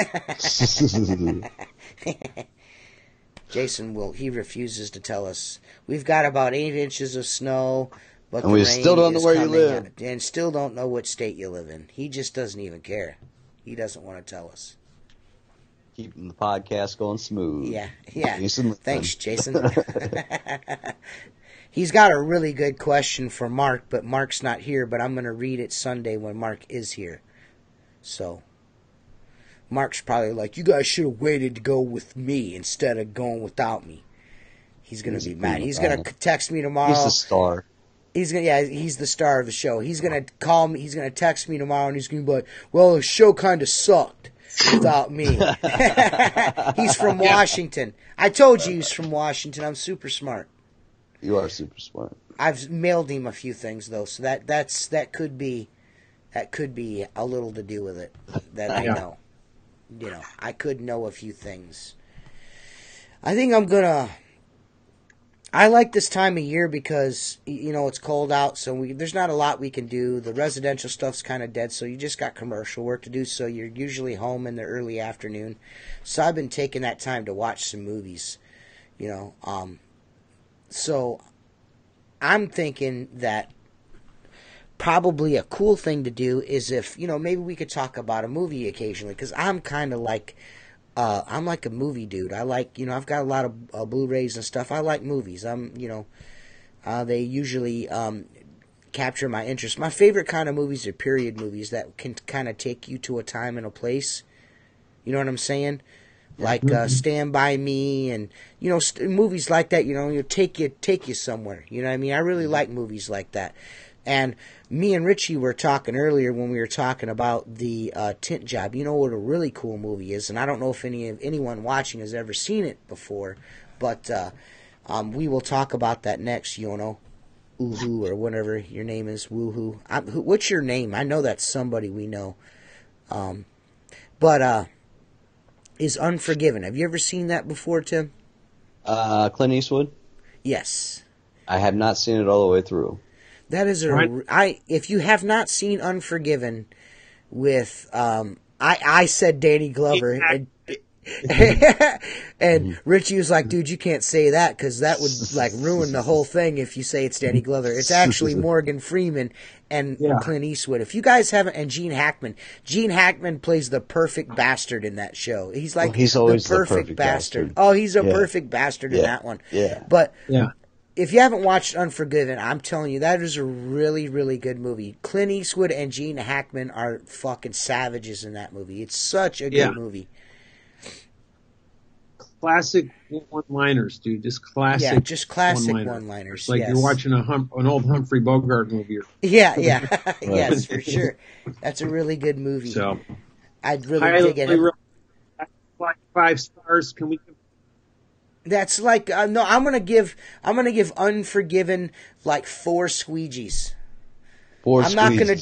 Jason he refuses to tell us. We've got about 8 inches of snow, but and we still don't know where you live. And still don't know what state you live in. He just doesn't even care. He doesn't want to tell us. Keeping the podcast going smooth. Yeah. Thanks, Jason. He's got a really good question for Mark, but Mark's not here, but I'm going to read it Sunday when Mark is here. So, Mark's probably like, you guys should have waited to go with me instead of going without me. He's going to be mad. He's going to text me tomorrow. He's the star. He's the star of the show. He's going to call me. He's going to text me tomorrow, and he's going to be like, well, the show kind of sucked without me. He's from Washington. I told you he's from Washington. I'm super smart. You are super smart. I've mailed him a few things, though, so that could be a little to do with it that I know. I could know a few things. I think I like this time of year because, it's cold out, so there's not a lot we can do. The residential stuff's kind of dead, so you just got commercial work to do, so you're usually home in the early afternoon. So I've been taking that time to watch some movies, So I'm thinking that probably a cool thing to do is if, maybe we could talk about a movie occasionally, because I'm kind of like... I'm like a movie dude. I like, I've got a lot of Blu-rays and stuff. I like movies. They usually capture my interest. My favorite kind of movies are period movies that can kind of take you to a time and a place. You know what I'm saying? Like Stand By Me and, movies like that, take you somewhere. You know what I mean? I really like movies like that. And me and Richie were talking earlier when we were talking about the Tint Job. You know what a really cool movie is, and I don't know if anyone watching has ever seen it before, but we will talk about that next, Yono. Woohoo, or whatever your name is, Woohoo. What's your name? I know that's somebody we know. But is Unforgiven. Have you ever seen that before, Tim? Clint Eastwood? Yes. I have not seen it all the way through. That is if you have not seen Unforgiven with, I said Danny Glover, and Richie was like, dude, you can't say that because that would like ruin the whole thing if you say it's Danny Glover. It's actually Morgan Freeman and Clint Eastwood. If you guys haven't, and Gene Hackman. Gene Hackman plays the perfect bastard in that show. He's like he's always the perfect bastard. Oh, he's a perfect bastard in that one. Yeah. But if you haven't watched Unforgiven, I'm telling you, that is a really, really good movie. Clint Eastwood and Gene Hackman are fucking savages in that movie. It's such a good movie. Classic one-liners, dude. Just classic. Yeah, just classic one-liners. Like you're watching an old Humphrey Bogart movie. Yeah. Yes, for sure. That's a really good movie. So, I'd really dig it. Like 5 stars. Can we give? That's like no. I'm gonna give Unforgiven like 4 squeegees. I'm not gonna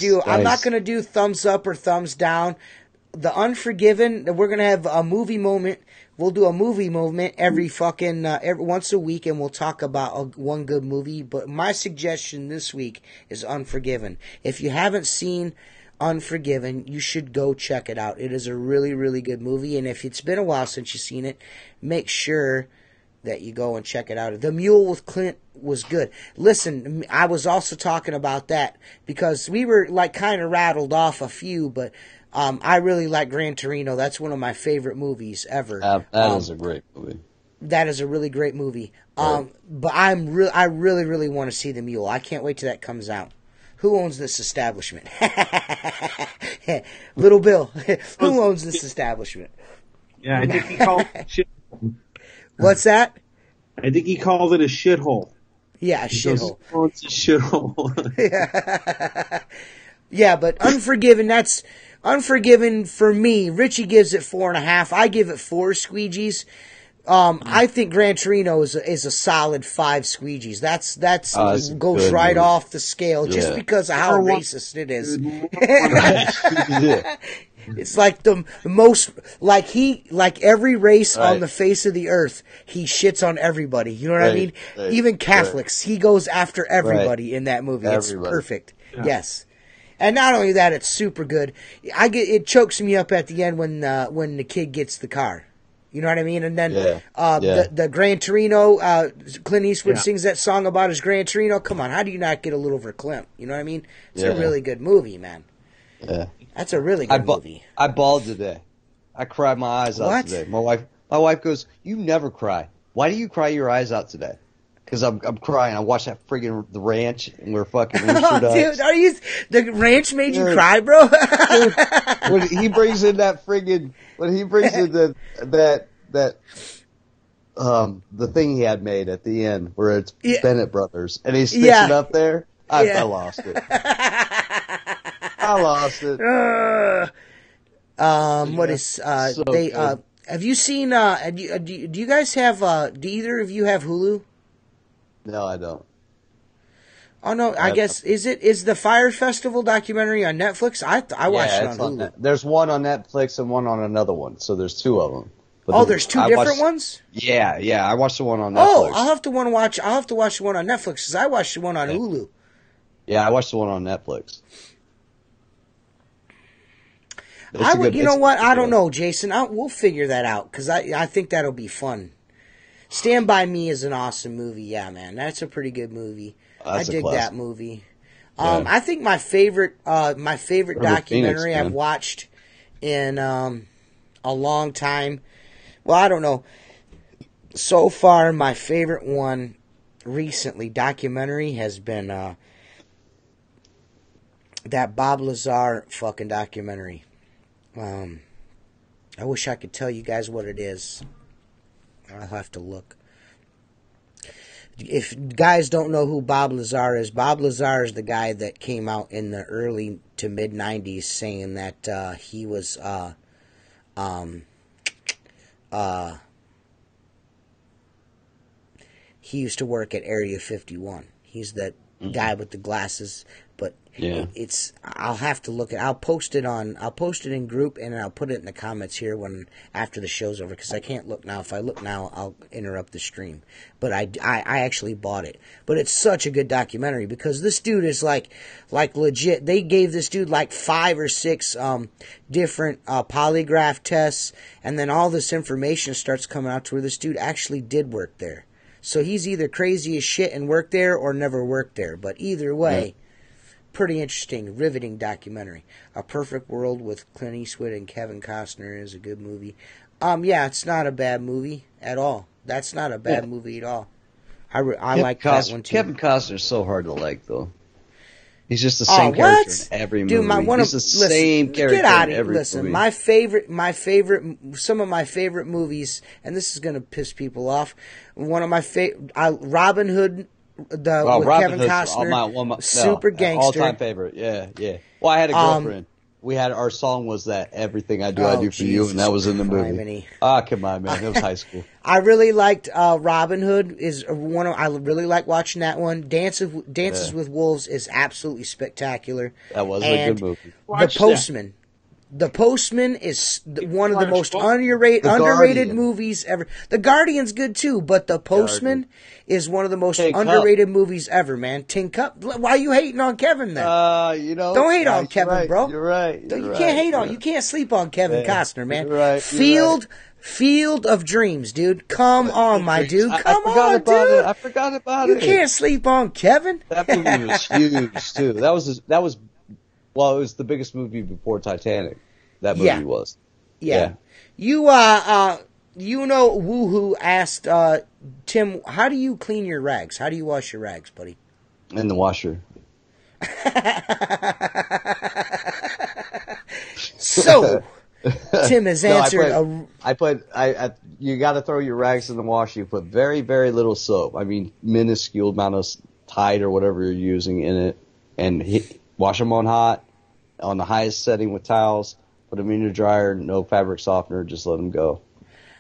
do thumbs up or thumbs down. The Unforgiven, we're gonna have a movie moment. We'll do a movie moment every once a week, and we'll talk about one good movie. But my suggestion this week is Unforgiven. If you haven't seen Unforgiven, you should go check it out. It is a really, really good movie, and if it's been a while since you've seen it, make sure that you go and check it out. The Mule with Clint was good. Listen, I was also talking about that because we were like kind of rattled off a few, but I really like Gran Torino. That's one of my favorite movies ever. That is a great movie. That is a really great movie. But I really, really want to see The Mule. I can't wait till that comes out. Who owns this establishment? Little Bill. Who owns this establishment? Yeah, I think he called it a shithole. What's that? I think he called it a shithole. Yeah, a shithole. It's a shithole. Yeah, but Unforgiven for me. Richie gives it 4.5. I give it 4 squeegees. I think Gran Torino is a solid 5 squeegees. That's goes right off the scale just because of how racist it is. It's like the most like every race on the face of the earth, he shits on everybody. You know what I mean? Even Catholics, he goes after everybody in that movie. It's perfect. Yeah. Yes. And not only that, it's super good. It chokes me up at the end when the kid gets the car. You know what I mean? And then the Gran Torino, Clint Eastwood sings that song about his Gran Torino. Come on, how do you not get a little verklempt? You know what I mean? It's a really good movie, man. Yeah. That's a really good movie. I bawled today. I cried my eyes out today. My wife goes, "You never cry. Why do you cry your eyes out today?" Because I'm crying. I watched that friggin' The Ranch, and we're fucking rooster ducks. Dude, the Ranch made you cry, bro? Dude, when he brings in that friggin', the thing he had made at the end, where it's Bennett Brothers, and he sticks it up there, I lost it. I lost it. What is, so they, good. have you seen, do you guys have, do either of you have Hulu? No, I don't. Oh no, I guess, is the Fire Festival documentary on Netflix? I watched it on Hulu. There's one on Netflix and one on another one, so there's two of them. But there's two different ones? Yeah, I watched the one on Netflix. Oh, I'll have to watch the one on Netflix, because I watched the one on Hulu. Yeah, I watched the one on Netflix. You know what? I don't know, Jason. We'll figure that out, because I think that'll be fun. Stand By Me is an awesome movie. Yeah, man. That's a pretty good movie. I dig that movie. I think my favorite documentary I've watched in a long time. Well, I don't know. So far, my favorite one recently, documentary, has been that Bob Lazar fucking documentary. I wish I could tell you guys what it is. I'll have to look. If guys don't know who Bob Lazar is the guy that came out in the early to mid 90s saying that he was he used to work at Area 51. He's that guy with the glasses, but I'll have to look at. I'll post it in group, and I'll put it in the comments here after the show's over, because I can't look now. If I look now, I'll interrupt the stream. But I actually bought it. But it's such a good documentary, because this dude is like legit. They gave this dude like 5 or 6 different polygraph tests, and then all this information starts coming out to where this dude actually did work there. So he's either crazy as shit and worked there, or never worked there. But either way, pretty interesting, riveting documentary. A Perfect World with Clint Eastwood and Kevin Costner is a good movie. It's not a bad movie at all. That's not a bad movie at all. I like that one too. Kevin Costner's so hard to like, though. He's just the same character in every movie. He's the same character in every movie. Some of my favorite movies, and this is going to piss people off. One of my favorite, Robin Hood, with Kevin Costner, super gangster, all-time favorite. Yeah. Well, I had a girlfriend. Our song was that Everything I Do, I Do for You, and that was in the movie. Come on, man. It was high school. I really liked Robin Hood. I really like watching that one. Dances with Wolves is absolutely spectacular. That was a good movie. The Postman is one of the most underrated movies ever. The Guardian's good too, but The Postman is one of the most underrated movies ever, man. Tin Cup. Why are you hating on Kevin then? Don't hate on Kevin, bro. You're right. You can't hate on. You can't sleep on Kevin Costner, man. You're right. Field of Dreams, dude. Come on, my dude. Come on, dude. I forgot about it. You can't sleep on Kevin. That movie was huge too. Well, it was the biggest movie before Titanic. That movie was. Yeah. You know, Woohoo asked Tim, how do you clean your rags? How do you wash your rags, buddy? In the washer. So, Tim has answered. You got to throw your rags in the washer. You put very, very little soap. I mean, minuscule amount of Tide or whatever you're using in it, and wash them on hot, on the highest setting with towels. Put them in your dryer. No fabric softener. Just let them go.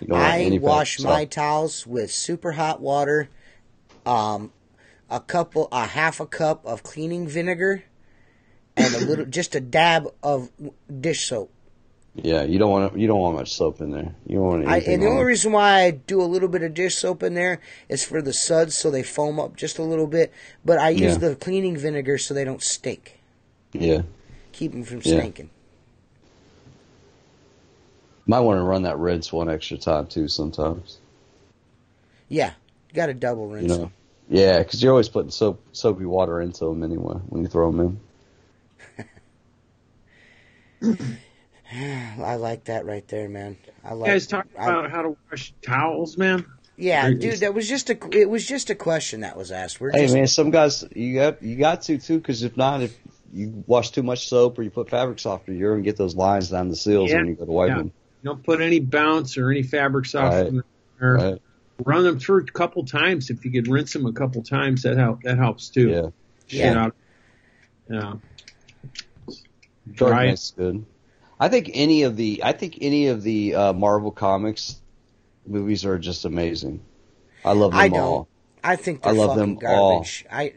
I wash my towels with super hot water, half a cup of cleaning vinegar, and just a dab of dish soap. Yeah, you don't want much soap in there. You don't want anything. And the only reason why I do a little bit of dish soap in there is for the suds, so they foam up just a little bit. But I use the cleaning vinegar so they don't stink. Yeah, keep them from stinking. Might want to run that rinse one extra time too sometimes. Yeah, you got to double rinse them. Yeah, because you're always putting soapy water into them anyway when you throw them in. I like that right there, man. You guys talk about how to wash towels, man? Yeah, dude, it was just a question that was asked. Man, some guys you got to too, because if not, if you wash too much soap or you put fabric softener, you're gonna get those lines down the seals when you go to wipe them. Don't put any bounce or any fabric softener. Right. Run them through a couple times. If you could rinse them a couple times, that helps too. Yeah. Dry. That's good. I think any of the Marvel Comics movies are just amazing. I love them all. I think they're fucking garbage. I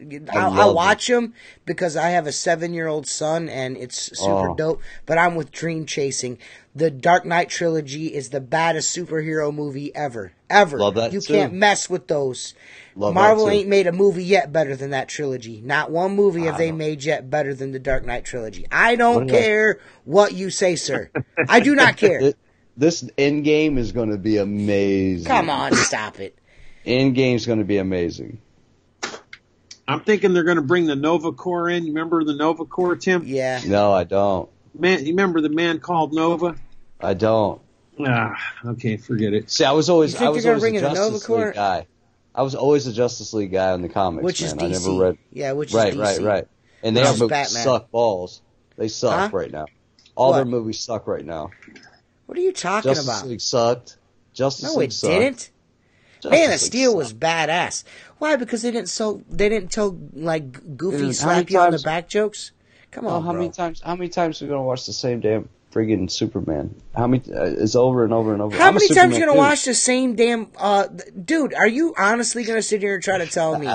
watch them because I have a 7-year-old son and it's super dope. But I'm with Dream Chasing. The Dark Knight trilogy is the baddest superhero movie ever. Love that you too. can't mess with those. Love Marvel that too. ain't made a movie yet better than that trilogy. Not one movie have they made yet better than the Dark Knight trilogy. I don't care what you say, sir. I do not care. This Endgame is going to be amazing. Come on, stop it. Endgame's going to be amazing. I'm thinking they're going to bring the Nova Corps in. You remember the Nova Corps, Tim? Yeah. No, I don't. Man, you remember the man called Nova? I don't. Okay, forget it. See, I was always a Justice League guy. I was always a Justice League guy in the comics, which is man. DC. I never read. Yeah, which is DC. Right. And their movies suck balls. They suck right now. Their movies suck right now. What are you talking about? Justice League sucked. Justice League sucked. No, it didn't. Man of Steel was badass. Why? Because they didn't tell like goofy slap you on the back jokes. Come on, how many times are we gonna watch the same damn friggin' Superman? How many? It's over and over and over. How many times are you gonna watch the same damn? Dude, are you honestly gonna sit here and try to tell me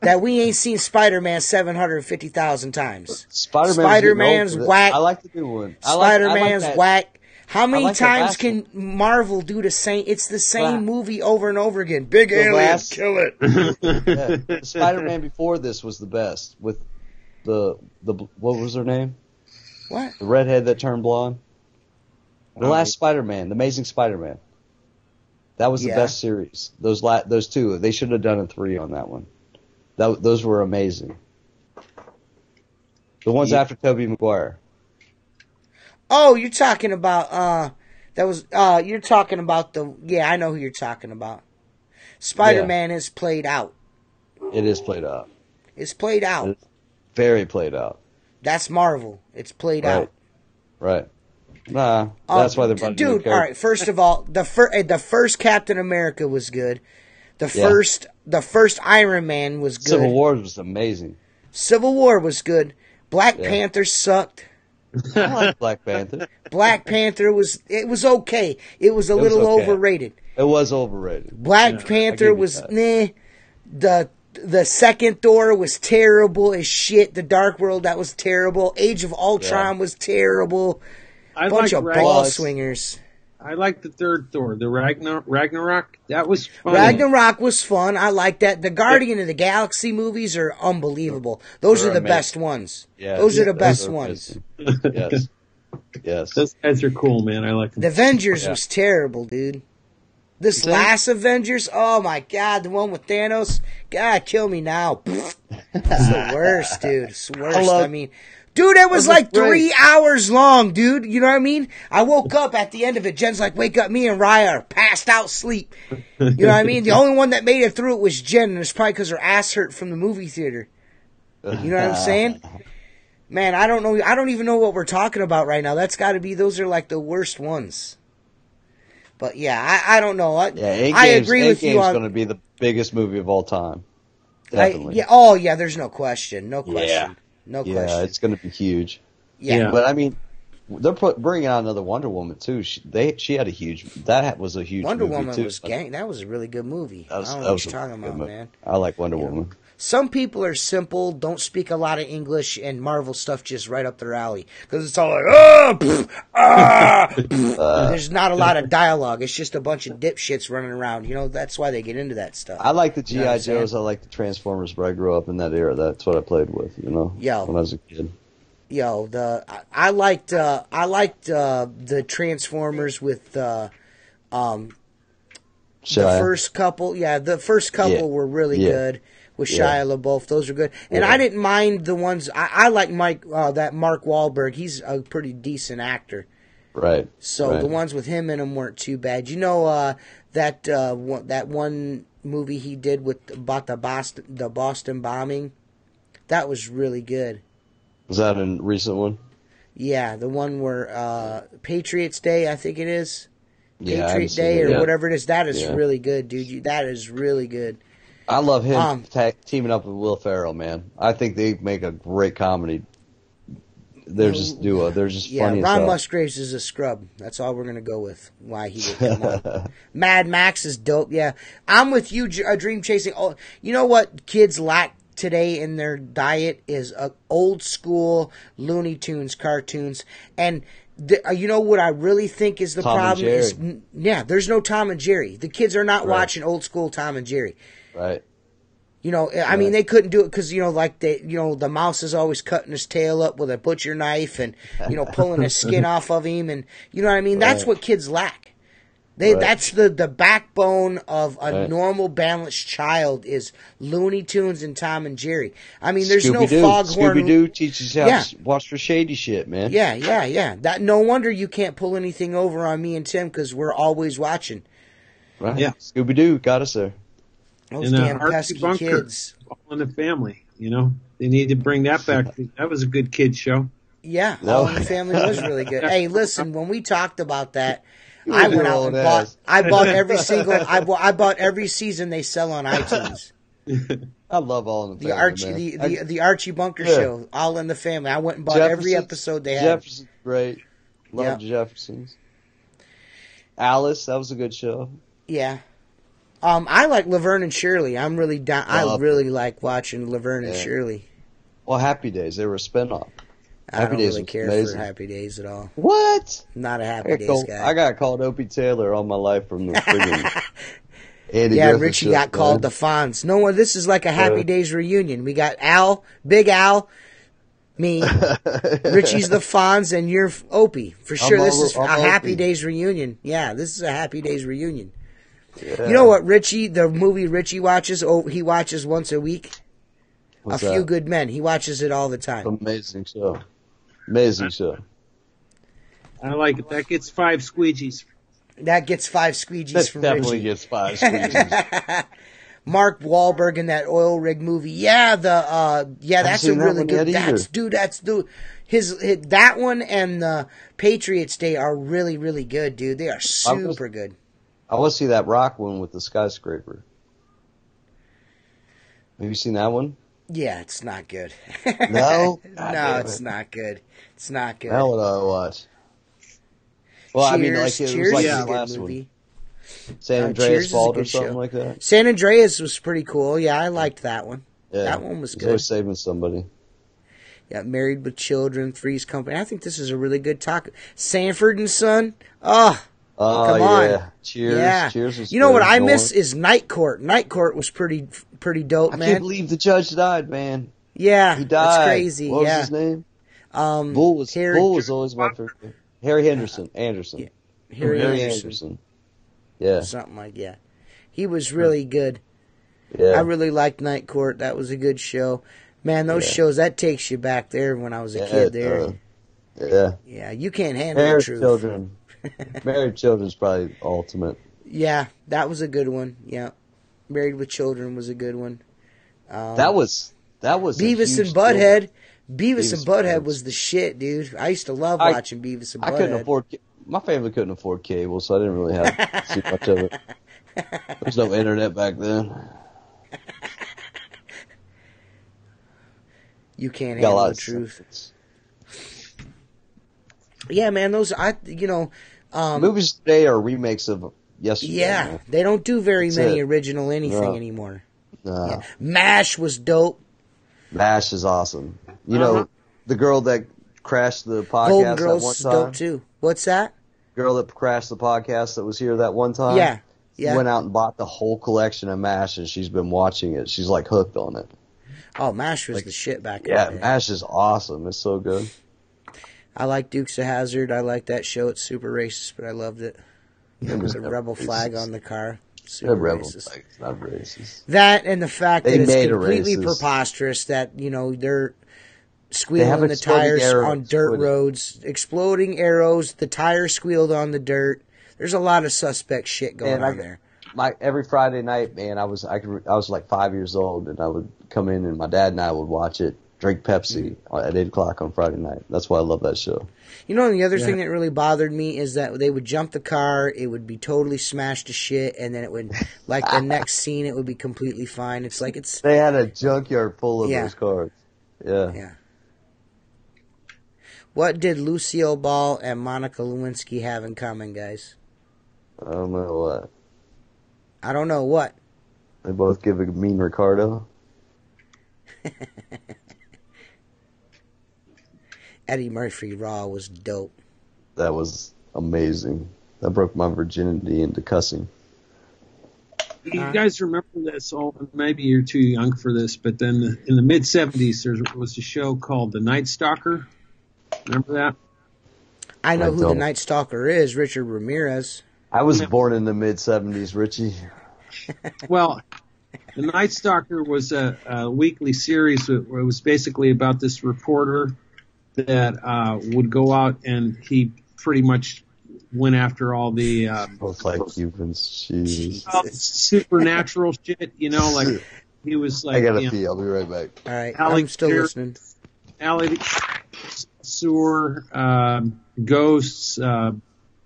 that we ain't seen Spider-Man 750,000 times? Spider-Man's whack. I like the new one. Spider-Man's whack. How many times can Marvel do the same? It's the same movie over and over again. Big alien, kill it. The Spider-Man before this was the best with the what was her name? What? The redhead that turned blonde. The last Spider-Man, the Amazing Spider-Man. That was the best series. Those two, they should have done a 3 on that one. Those were amazing. The ones after Tobey Maguire. Oh, you're talking about you're talking about I know who you're talking about. Spider-Man is played out. It is played out. It's played out. It's very played out. That's Marvel. It's played out. Right. Nah, that's why they're brought dude, all right, first of all, the first Captain America was good. The first Iron Man was good. Civil War was amazing. Civil War was good. Black Panther sucked. I like Black Panther. Black Panther was okay. It was a little overrated. It was overrated. Black Panther was The second Thor was terrible as shit. The Dark World, that was terrible. Age of Ultron was terrible. Bunch of ball swingers. I like the third Thor, the Ragnarok. That was fun. Ragnarok was fun. I like that. The Guardian of the Galaxy movies are unbelievable. Those are the best ones. Yeah, those are the best ones. Yes. Those guys are cool, man. I like them. The Avengers was terrible, dude. This last Avengers, oh my God, the one with Thanos, God, kill me now. It's the worst, dude. It's the worst. I mean, dude, it was like 3 hours long, dude. You know what I mean? I woke up at the end of it. Jen's like, wake up, me and Raya are passed out sleep. You know what I mean? The only one that made it through it was Jen, and it's probably because her ass hurt from the movie theater. You know what I'm saying? Man, I don't know. I don't even know what we're talking about right now. That's got to be, those are like the worst ones. But yeah, I don't know. I agree with you on. Endgame's going to be the biggest movie of all time. Definitely. There's no question. No question. No question. Yeah, it's going to be huge. Yeah. But I mean, they're bringing out another Wonder Woman too. She had a huge. That was a huge. Wonder movie Woman too. was gang. That was a really good movie. I don't know what you're talking about, man. I like Wonder Woman. Some people are simple, don't speak a lot of English, and Marvel stuff just right up their alley. Because it's all like, there's not a lot of dialogue. It's just a bunch of dipshits running around. You know, that's why they get into that stuff. I like the G.I. Joes. I like the Transformers, but I grew up in that era. That's what I played with, when I was a kid. I liked the Transformers with the first couple. Yeah, the first couple were really good. With Shia LaBeouf, those are good, and I didn't mind the ones. I like Mark Wahlberg. He's a pretty decent actor. Right. So the ones with him in them weren't too bad. You know that one movie he did about the Boston bombing? That was really good. Was that a recent one? Yeah, the one where Patriots Day, I think it is. Yeah, Patriot Day or whatever it is. That is really good, dude. That is really good. I love him teaming up with Will Ferrell, man. I think they make a great comedy. They're just duo. They're just funny as hell. Ron Musgraves is a scrub. That's all we're going to go with. Why he did come on. Mad Max is dope, yeah. I'm with you, Dream Chasing. Oh, you know what kids lack today in their diet is old school Looney Tunes cartoons. And you know what I really think is the problem? There's no Tom and Jerry. The kids are not watching old school Tom and Jerry. Right. You know, I mean, they couldn't do it because, you know, like the mouse is always cutting his tail up with a butcher knife and, you know, pulling his skin off of him. And, you know what I mean? That's what kids lack. That's the backbone of a normal, balanced child is Looney Tunes and Tom and Jerry. I mean, there's no foghorn. Scooby-Doo teaches you how to watch for shady shit, man. Yeah. No wonder you can't pull anything over on me and Tim because we're always watching. Right. Yeah. Scooby-Doo got us there. Those damn pesky kids. All in the Family, you know. They need to bring that back. That was a good kid show. Yeah, All in the Family was really good. Hey, listen, when we talked about that, I went out and bought every single. I bought every season they sell on iTunes. I love All in the Family. The Archie Bunker show, All in the Family. I went and bought every episode they had. Jefferson's great. Love Jeffersons. Alice, that was a good show. Yeah. I like Laverne and Shirley. I'm really down. I really like watching Laverne and Shirley. Well, Happy Days, they were a spinoff. I don't really care for Happy Days at all. What? Not a Happy Days guy. I got called Opie Taylor all my life from the friggin' Andy Yeah, Griffith Richie show, got called the Fonz. No one. This is like a Happy Days reunion. We got Al, Big Al, me, Richie's the Fonz, and you're Opie. For sure, this is a Happy Days reunion. Yeah, this is a Happy Days reunion. Yeah. You know what, Richie, the movie Richie watches, he watches once a week? What's A Few Good Men. He watches it all the time. Amazing show. Amazing show. I like it. That gets 5 squeegees. That gets 5 squeegees from definitely Richie. Gets 5 squeegees. Mark Wahlberg in that oil rig movie. Yeah, that's a really good. That one and the Patriots Day are really, really good, dude. They are super good. I want to see that Rock one with the skyscraper. Have you seen that one? Yeah, it's not good. No? No, it's not good. It's not good. How would I watch? Well, I mean, like it was like the last movie. One. San Andreas Fault or something like that. San Andreas was pretty cool. Yeah, I liked that one. Yeah, that one was good. Always saving somebody. Yeah, Married with Children, Three's Company. I think this is a really good talk. Sanford and Son. Oh, come on. Yeah. Cheers. Yeah. Cheers was you know what I miss is Night Court. Night Court was pretty dope, man. I can't believe the judge died, man. Yeah, he died. That's crazy. What was his name? Bull was always my favorite. Harry Anderson. Yeah. Harry Anderson. Yeah. Something like that. He was really good. Yeah. I really liked Night Court. That was a good show. Man, those shows, that takes you back there when I was a kid there. Yeah, you can't handle the truth. Children. Married Children's probably ultimate. Yeah, that was a good one. Yeah. Married with Children was a good one. That was Beavis and Butthead. Beavis and Butthead was the shit, dude. I used to love watching Beavis and Butthead. I couldn't afford. My family couldn't afford cable, so I didn't really have too much of it. There was no internet back then. You can't handle the truth. Yeah, man, movies today are remakes of yesterday. Yeah, man. they don't do very many original anything anymore. No. Yeah. MASH was dope. MASH is awesome. You know, the girl that crashed the podcast Golden Girls that one is time? dope too. What's that? Girl that crashed the podcast that was here that one time? Yeah. Went out and bought the whole collection of MASH, and she's been watching it. She's like hooked on it. Oh, MASH was the shit back in the day. Yeah, MASH is awesome. It's so good. I like Dukes of Hazzard. I like that show. It's super racist, but I loved it. There was a rebel flag on the car. Super racist. Flag. It's not racist. That and the fact that it's completely preposterous that, they're squealing the tires on dirt roads, exploding arrows. The tires squealed on the dirt. There's a lot of suspect shit going on there. Every Friday night, man, I was like 5 years old, and I would come in, and my dad and I would watch it, drink Pepsi at 8 o'clock on Friday night. That's why I love that show. You know, and the other thing that really bothered me is that they would jump the car, it would be totally smashed to shit, and then it would, like the next scene, it would be completely fine. It's like it's. They had a junkyard full of those cars. Yeah. Yeah. What did Lucille Ball and Monica Lewinsky have in common, guys? I don't know what. I don't know what. They both give a mean Ricardo. Eddie Murphy Raw was dope. That was amazing. That broke my virginity into cussing. You guys remember this? Oh, maybe you're too young for this, but then in the mid-'70s, there was a show called The Night Stalker. Remember that? I know who the Night Stalker is, Richard Ramirez. I was born in the mid-'70s, Richie. Well, The Night Stalker was a weekly series where it was basically about this reporter that would go out, and he pretty much went after all the both like Cubans, supernatural shit, you know, like he was like. I gotta pee. I'll be right back. All right, I'm still listening. Sewer, ghosts,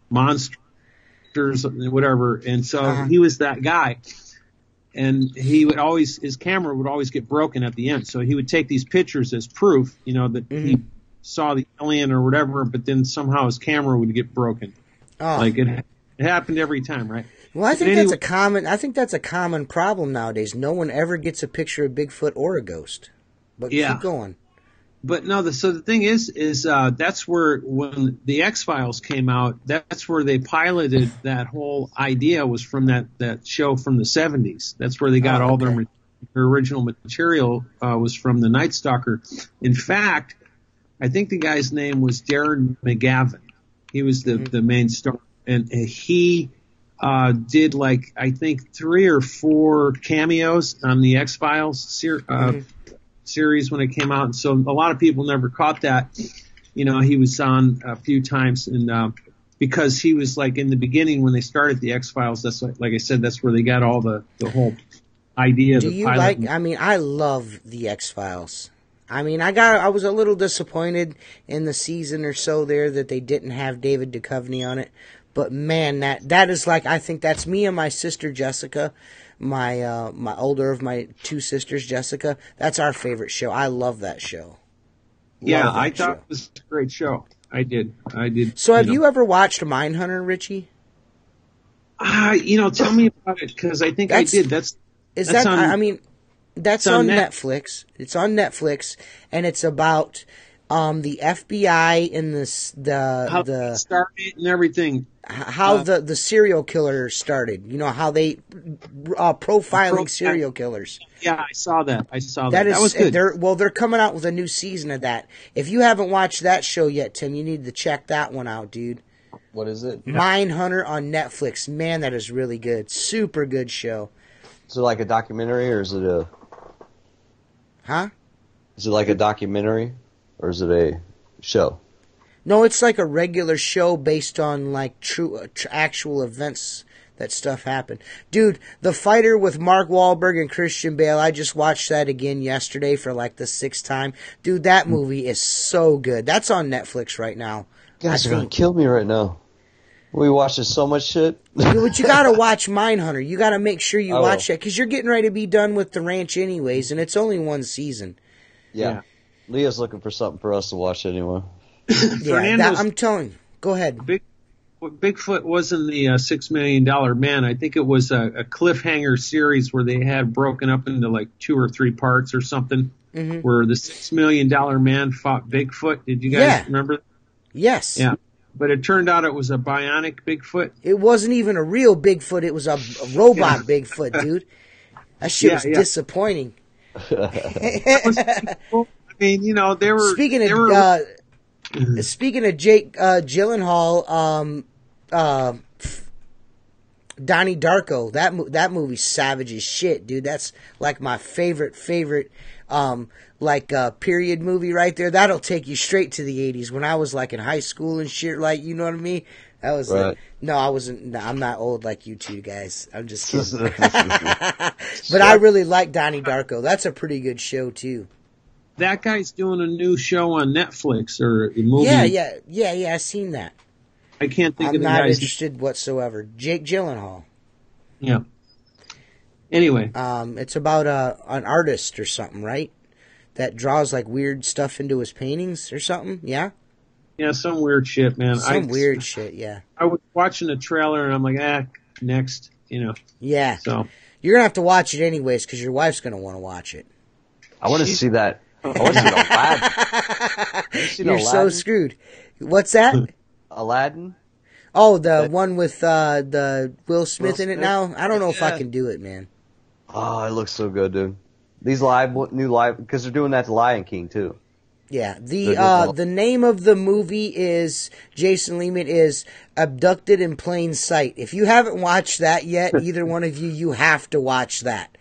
monsters, whatever, and so he was that guy. And his camera would always get broken at the end. So he would take these pictures as proof, you know, that he saw the alien or whatever, but then somehow his camera would get broken. Oh. Like it happened every time, right? Well, I think that's a common problem nowadays. No one ever gets a picture of Bigfoot or a ghost. But keep going. But no, so the thing is that's where, when the X-Files came out, that's where they piloted that whole idea, was from that show from the 70s. That's where they got all their original material, was from the Night Stalker. In fact, I think the guy's name was Darren McGavin. He was the main star, and he did like, I think 3 or 4 cameos on the X-Files series when it came out, and so a lot of people never caught that. You know, he was on a few times, and because he was like in the beginning when they started the X-Files. That's like I said, that's where they got all the whole idea. Do you like? I mean, I love the X-Files. I mean, I was a little disappointed in the season or so there that they didn't have David Duchovny on it. But man, that is like, I think that's me and my sister Jessica, my older of my 2 sisters, Jessica. That's our favorite show. I love that show. Yeah, I thought it was a great show. I did. So have you ever watched Mindhunter, Richie? Tell me about it, because I think I did. That's on Netflix. It's on Netflix, and it's about the FBI and how they started and everything. How the serial killer started. You know, how they profiling serial killers. Yeah, I saw that. That was good. They're coming out with a new season of that. If you haven't watched that show yet, Tim, you need to check that one out, dude. What is it? Mindhunter on Netflix. Man, that is really good. Super good show. Is it like a documentary, or is it a... Huh? Is it like a documentary, or is it a show? No, it's like a regular show based on like true actual events that stuff happened. Dude, The Fighter with Mark Wahlberg and Christian Bale, I just watched that again yesterday for like the 6th time. Dude, that movie is so good. That's on Netflix right now. You guys are going to kill me right now. We watching so much shit. But you got to watch Mindhunter. You got to make sure you watch that, because you're getting ready to be done with the ranch anyways, and it's only 1 season. Yeah. Leah's looking for something for us to watch anyway. Yeah, I'm telling you. Go ahead. Bigfoot wasn't the $6 Million Man. I think it was a cliffhanger series where they had broken up into like 2 or 3 parts or something, where the $6 Million Man fought Bigfoot. Did you guys remember? Yes. Yeah. But it turned out it was a bionic Bigfoot. It wasn't even a real Bigfoot. It was a robot Bigfoot, dude. That shit was disappointing. I mean, you know, they were... Speaking of Jake Gyllenhaal, Donnie Darko, that movie's savage as shit, dude. That's like my favorite like period movie right there, that'll take you straight to the 80s when I was like in high school and shit, like, you know what I mean? That was right. No, I wasn't. No, I'm not old like you two guys. I'm just kidding. But I really like Donnie Darko. That's a pretty good show too. That guy's doing a new show on Netflix or a movie. Yeah. I've seen that. I can't think of the guy's name. I'm not interested whatsoever. Jake Gyllenhaal. Yeah. Anyway, it's about an artist or something, right? That draws like weird stuff into his paintings or something. Yeah. Yeah, some weird shit, man. Weird shit, yeah. I was watching the trailer and I'm like, next, you know. Yeah. So you're gonna have to watch it anyways because your wife's gonna want to watch it. I want to see that. I want to see Aladdin. You're so screwed. What's that? Aladdin. Oh, the one with the Will Smith in it now. I don't know if I can do it, man. Oh, it looks so good, dude. These new live because they're doing that to Lion King too. Yeah, the name of the movie is, Jason Lehman, is Abducted in Plain Sight. If you haven't watched that yet, either one of you have to watch that.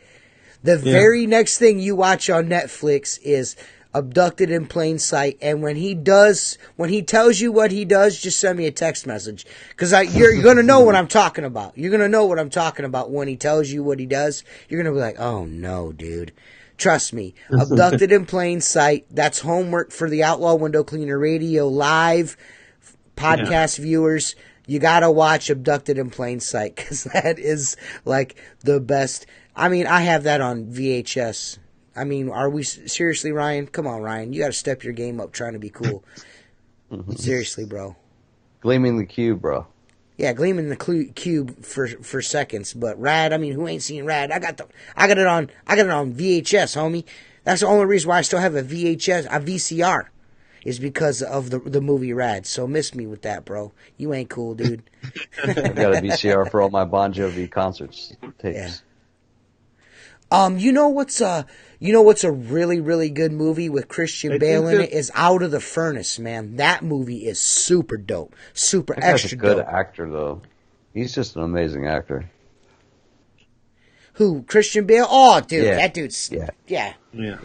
The very next thing you watch on Netflix is Abducted in Plain Sight, and when he tells you what he does, just send me a text message, because you're gonna know what I'm talking about. You're gonna know what I'm talking about when he tells you what he does. You're gonna be like, oh no, dude. Trust me, Abducted in Plain Sight. That's homework for the Outlaw Window Cleaner Radio live podcast viewers. You gotta watch Abducted in Plain Sight because that is like the best. I mean, I have that on VHS. I mean, are we seriously, Ryan? Come on, Ryan. You gotta step your game up trying to be cool. Seriously, bro. Gleaming the Cube, bro. Yeah, Gleaming the Cube for seconds, but Rad. I mean, who ain't seen Rad? I got it on VHS, homie. That's the only reason why I still have a VCR, is because of the movie Rad. So miss me with that, bro. You ain't cool, dude. I got a VCR for all my Bon Jovi concerts tapes. Yeah. You know what's a really, really good movie with Christian Bale in it is Out of the Furnace, man. That movie is super dope. Super that guy's extra a good dope. actor, though. He's just an amazing actor. Who? Christian Bale? Oh, dude, that dude's... Yeah.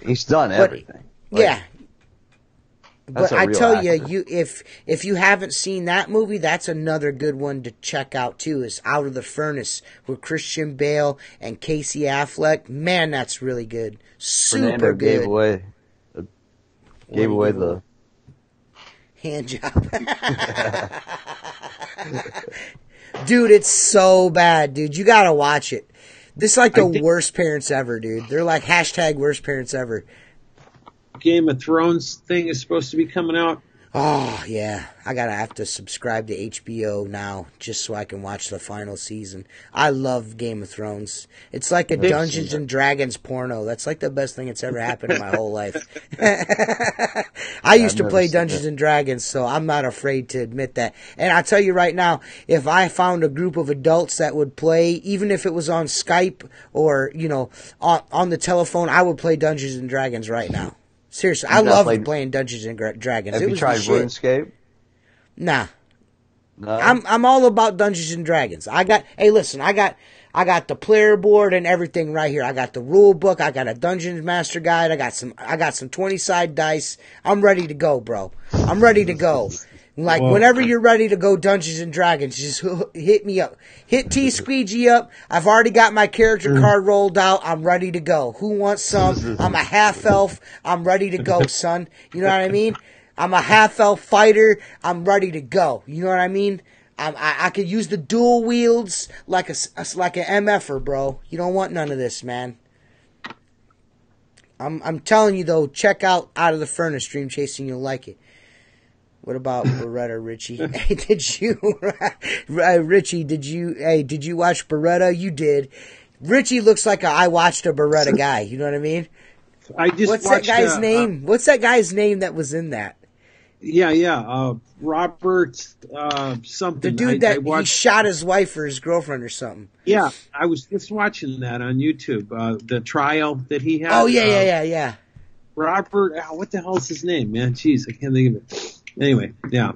He's done everything. But I tell you, if you haven't seen that movie, that's another good one to check out too. Is Out of the Furnace with Christian Bale and Casey Affleck. Man, that's really good. Super Fernando good. Gave away the hand job. Dude, it's so bad, dude. You gotta watch it. This is like the worst parents ever, dude. They're like # worst parents ever. Game of Thrones thing is supposed to be coming out. Oh, yeah. I have to subscribe to HBO now just so I can watch the final season. I love Game of Thrones. It's like a Dungeons and Dragons porno. That's like the best thing that's ever happened in my whole life. I used to play Dungeons and Dragons, so I'm not afraid to admit that. And I tell you right now, if I found a group of adults that would play, even if it was on Skype or, on the telephone, I would play Dungeons and Dragons right now. Seriously, I love playing Dungeons and Dragons. Have you tried RuneScape? Nah. No? I'm all about Dungeons and Dragons. I got the player board and everything right here. I got the rule book. I got a Dungeons Master Guide. I got some 20-side dice. I'm ready to go, bro. I'm ready to go. Like, whenever you're ready to go Dungeons and Dragons, just hit me up. Hit T-Squeegee up. I've already got my character card rolled out. I'm ready to go. Who wants some? I'm a half-elf. I'm ready to go, son. You know what I mean? I'm a half-elf fighter. I'm ready to go. You know what I mean? I could use the dual wields like an MFer, bro. You don't want none of this, man. I'm telling you, though, check out of the Furnace, Dream Chasing. You'll like it. What about Beretta, Richie? Hey, did you watch Beretta? You did. Richie looks like I watched a Beretta guy. You know what I mean? What's that guy's name? What's that guy's name that was in that? Yeah. Robert, something. The dude he shot his wife or his girlfriend or something. Yeah, I was just watching that on YouTube. The trial that he had. Oh, yeah. Robert, what the hell's his name, man? Jeez, I can't think of it. Anyway, yeah,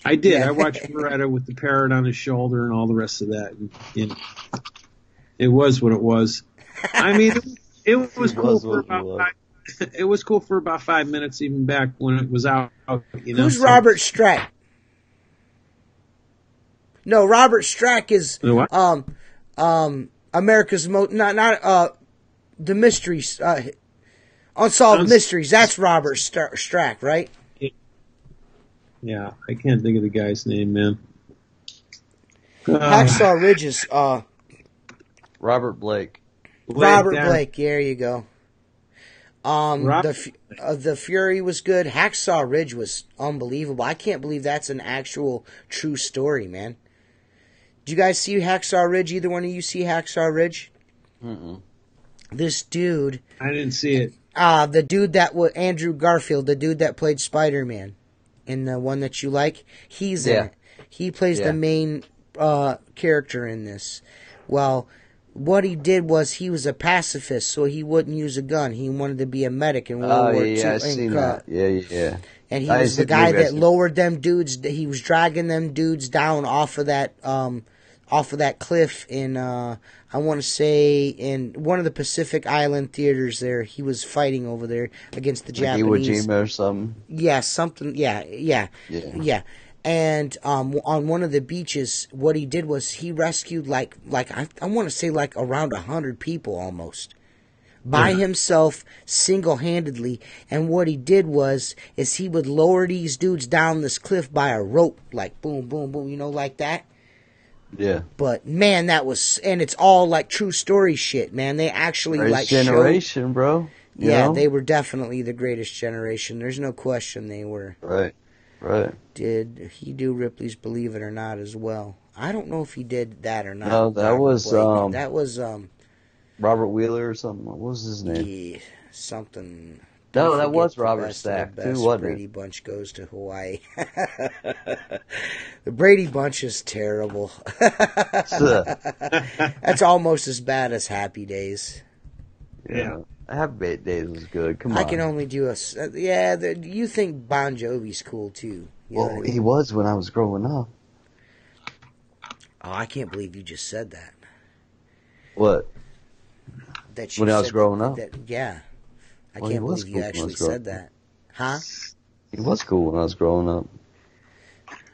I did. Yeah. I watched Beretta with the parrot on his shoulder and all the rest of that. And it was what it was. I mean, it was cool for about It was cool for about 5 minutes, even back when it was out. You know, Who's Robert Stack? No, Robert Stack is what? America's most not the mysteries unsolved mysteries. That's Robert Stack, right? Yeah, I can't think of the guy's name, man. Hacksaw Ridge is Robert Blake. Robert Blake. There you go. The Fury was good. Hacksaw Ridge was unbelievable. I can't believe that's an actual true story, man. Did you guys see Hacksaw Ridge? Either one of you see Hacksaw Ridge? Mm-mm. This dude. I didn't see it. The dude that was Andrew Garfield, the dude that played Spider-Man in the one that you like, he's in it. He plays the main character in this. Well, what he did was he was a pacifist, so he wouldn't use a gun. He wanted to be a medic in World War II. Yeah, I've seen that. Yeah. And he was the guy that lowered them dudes. He was dragging them dudes down off of that cliff in, I want to say, in one of the Pacific Island theaters there. He was fighting over there against the Japanese. Iwo Jima or something? Yeah, something. Yeah. And on one of the beaches, what he did was he rescued I want to say around 100 people almost. By himself, single-handedly, and what he did is he would lower these dudes down this cliff by a rope, like boom, boom, boom, like that. Yeah. But man, that was, and it's all like true story shit, man. They actually greatest generation, bro. You know? They were definitely the greatest generation. There's no question they were. Right. Did he do Ripley's Believe It or Not as well? I don't know if he did that or not. No, that was Robert Wheeler or something. What was his name? Yeah, something. No, that was Robert Stack too, wasn't Brady Bunch goes to Hawaii. The Brady Bunch is terrible. That's almost as bad as Happy Days. Yeah. Happy Days was good. Come on. I can only do you think Bon Jovi's cool too. Well, he was when I was growing up. Oh, I can't believe you just said that. What? When I was growing up? I can't believe you actually said that. Huh? He was cool when I was growing up.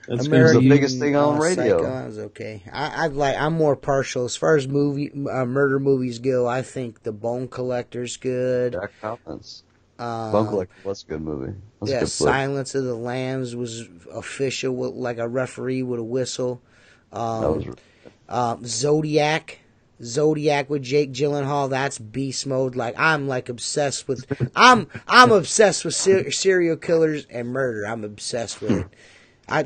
That's the biggest thing on radio. Psycho, that was okay. I'm more partial as far as murder movies go. I think The Bone Collector's good. Jack Palance. Bone Collector was a good movie. Silence of the Lambs was official, with, like a referee with a whistle. Zodiac with Jake Gyllenhaal. That's beast mode. Like I'm obsessed with. I'm obsessed with serial killers and murder. I'm obsessed with it. I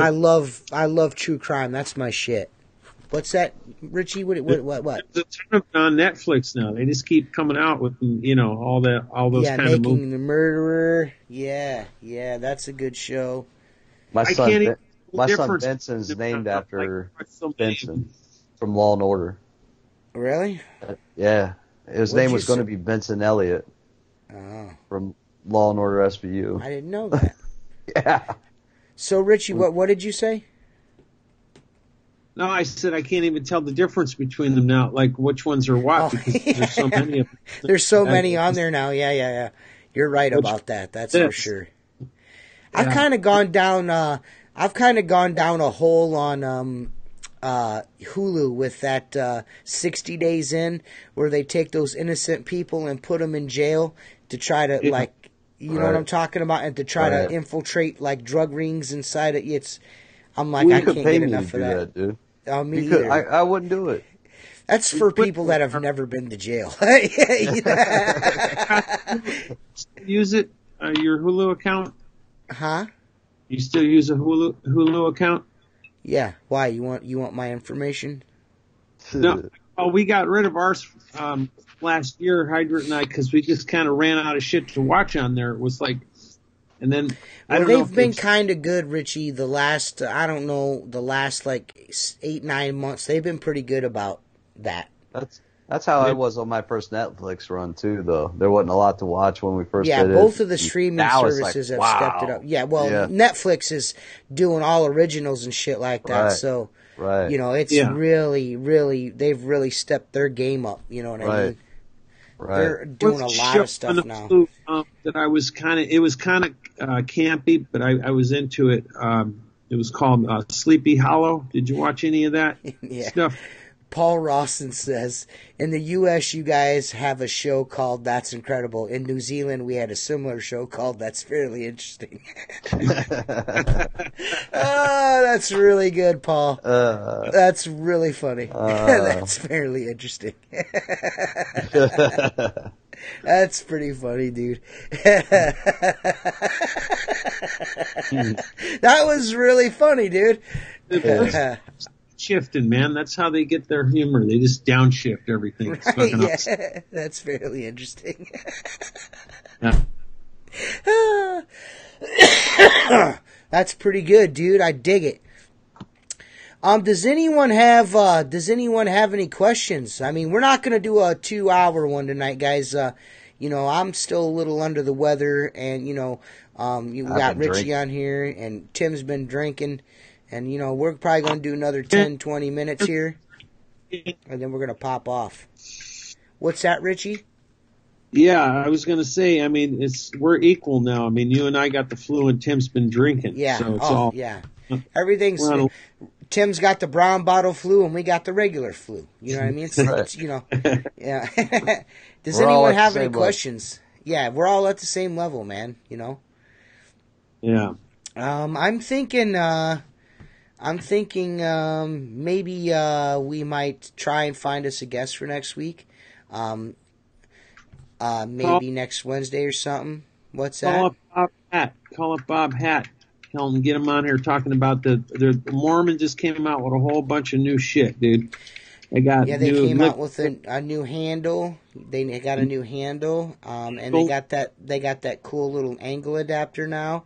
love true crime. That's my shit. What's that, Richie? What? There's a ton of on Netflix now. They just keep coming out with all those kind of movies. Making the Murderer. Yeah, that's a good show. My son Benson's named after Benson from Law and Order. Really? Yeah. His name was going to be Benson Elliott. Oh. From Law and Order SVU. I didn't know that. Yeah. So, Richie, what did you say? No, I said I can't even tell the difference between them now, like which ones are what, because there's so many of them. There's so many on there now. Yeah. You're right about that. That's for sure. I've kind of gone down a hole on Hulu with that 60 Days In, where they take those innocent people and put them in jail to try to know what I'm talking about, and to try to infiltrate like drug rings inside it. I'm like, I can't get enough of that. Dude. Me either. I wouldn't do it. That's for people that have never been to jail. Use it, your Hulu account? Huh? You still use a Hulu account? Yeah. Why? You want my information? No. Oh, we got rid of ours last year, Hydrant and I, because we just kind of ran out of shit to watch on there. It was like, and then they've been kind of good, Richie. The last like 8-9 months, they've been pretty good about that. That's how I was on my first Netflix run too, though. There wasn't a lot to watch when we first did it. Yeah, both of the streaming services have stepped it up. Yeah, Netflix is doing all originals and shit like that. Right. So, it's really, really, they've really stepped their game up. You know what I mean? They're doing a lot of stuff now. That I was it was kind of campy, but I was into it. It was called Sleepy Hollow. Did you watch any of that stuff? Paul Rawson says, in the U.S., you guys have a show called That's Incredible. In New Zealand, we had a similar show called That's Fairly Interesting. Oh, that's really good, Paul. That's really funny. That's fairly interesting. That's pretty funny, dude. That was really funny, dude. Shifting, man. That's how they get their humor. They just downshift everything. It's right, yeah. awesome. That's fairly interesting. Yeah. That's pretty good, dude. I dig it. Does anyone have any questions? I mean, we're not going to do a 2-hour one tonight, guys. I'm still a little under the weather, and we got Richie on here, and Tim's been drinking. And, we're probably going to do another 10, 20 minutes here. And then we're going to pop off. What's that, Richie? Yeah, I was going to say, I mean, we're equal now. I mean, you and I got the flu and Tim's been drinking. Yeah. So it's yeah. Everything's... Tim's got the brown bottle flu and we got the regular flu. You know what I mean? It's yeah. Does anyone have any questions? Yeah, we're all at the same level, man, Yeah. I'm thinking maybe we might try and find us a guest for next week. Maybe next Wednesday or something. What's that? Call up Bob Hatt. Tell him, get him on here talking about the Mormon just came out with a whole bunch of new shit, dude. They came out with a new handle. They got a new handle, and they got that cool little angle adapter now.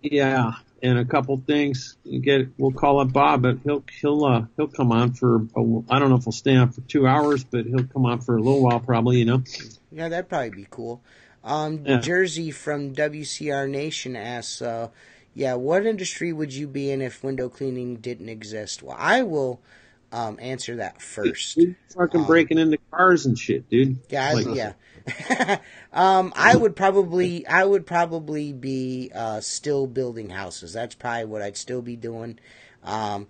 Yeah, and a couple things. We'll call up Bob, but he'll come on for I don't know if he'll stay on for 2 hours, but he'll come on for a little while probably. Yeah, that'd probably be cool. Jersey from WCR Nation asks, what industry would you be in if window cleaning didn't exist? Well, I will answer that first. Dude, fucking breaking into cars and shit, dude. Yeah, I would probably be still building houses. That's probably what I'd still be doing. And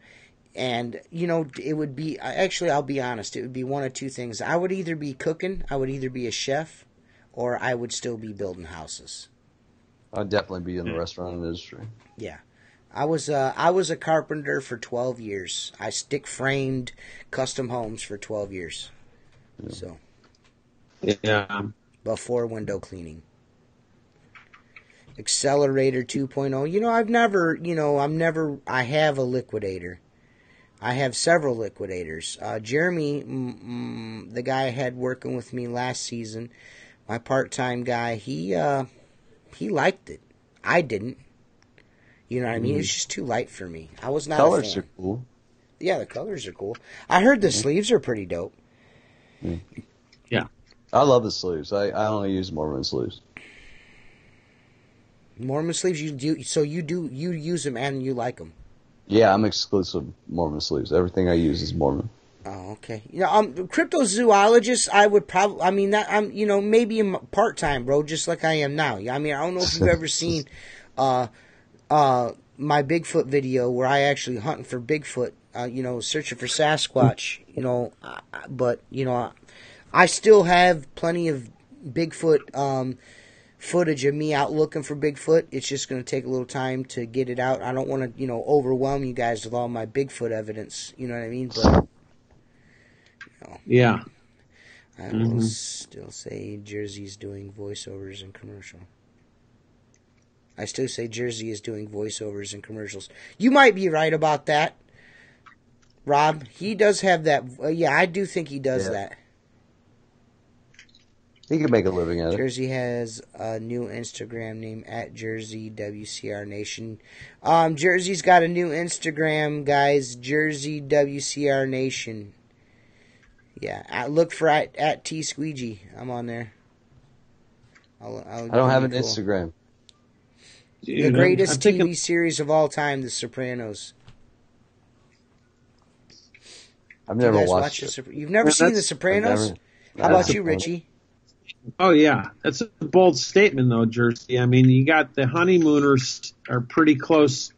it would be actually, I'll be honest, it would be one of two things. I would either be cooking, I would either be a chef, or I would still be building houses. I'd definitely be in the restaurant industry. Yeah. I was a carpenter for 12 years. I stick framed custom homes for 12 years. Yeah. So. Yeah. Before window cleaning. Accelerator 2.0. I have a liquidator. I have several liquidators. Jeremy, the guy I had working with me last season, my part-time guy, he liked it. I didn't. You know what I mean? It's just too light for me. I was not a fan. Colors are cool. Yeah, the colors are cool. I heard the sleeves are pretty dope. Yeah. I love the sleeves. I only use Mormon sleeves. Mormon sleeves, you use them and you like them. Yeah, I'm exclusive Mormon sleeves. Everything I use is Mormon. Oh, okay. Cryptozoologist, I would probably. I mean, that I'm. Maybe I'm part-time, bro, just like I am now. I mean, I don't know if you've ever seen, my Bigfoot video where I actually hunting for Bigfoot. Searching for Sasquatch. But I still have plenty of Bigfoot footage of me out looking for Bigfoot. It's just going to take a little time to get it out. I don't want to, overwhelm you guys with all my Bigfoot evidence. You know what I mean? But yeah. I will still say Jersey's doing voiceovers and commercial. I still say Jersey is doing voiceovers and commercials. You might be right about that, Rob. He does have that. I do think he does that. He can make a living at it. Jersey has a new Instagram name at Jersey WCR Nation. Jersey's got a new Instagram, guys. Jersey WCR Nation. Yeah, look for at T Squeegee. I'm on there. I don't have an Instagram. The greatest TV series of all time, The Sopranos. I've never watched it. You've never seen The Sopranos? How about you, Richie? Oh yeah, that's a bold statement though, Jersey. I mean, you got the Honeymooners are pretty close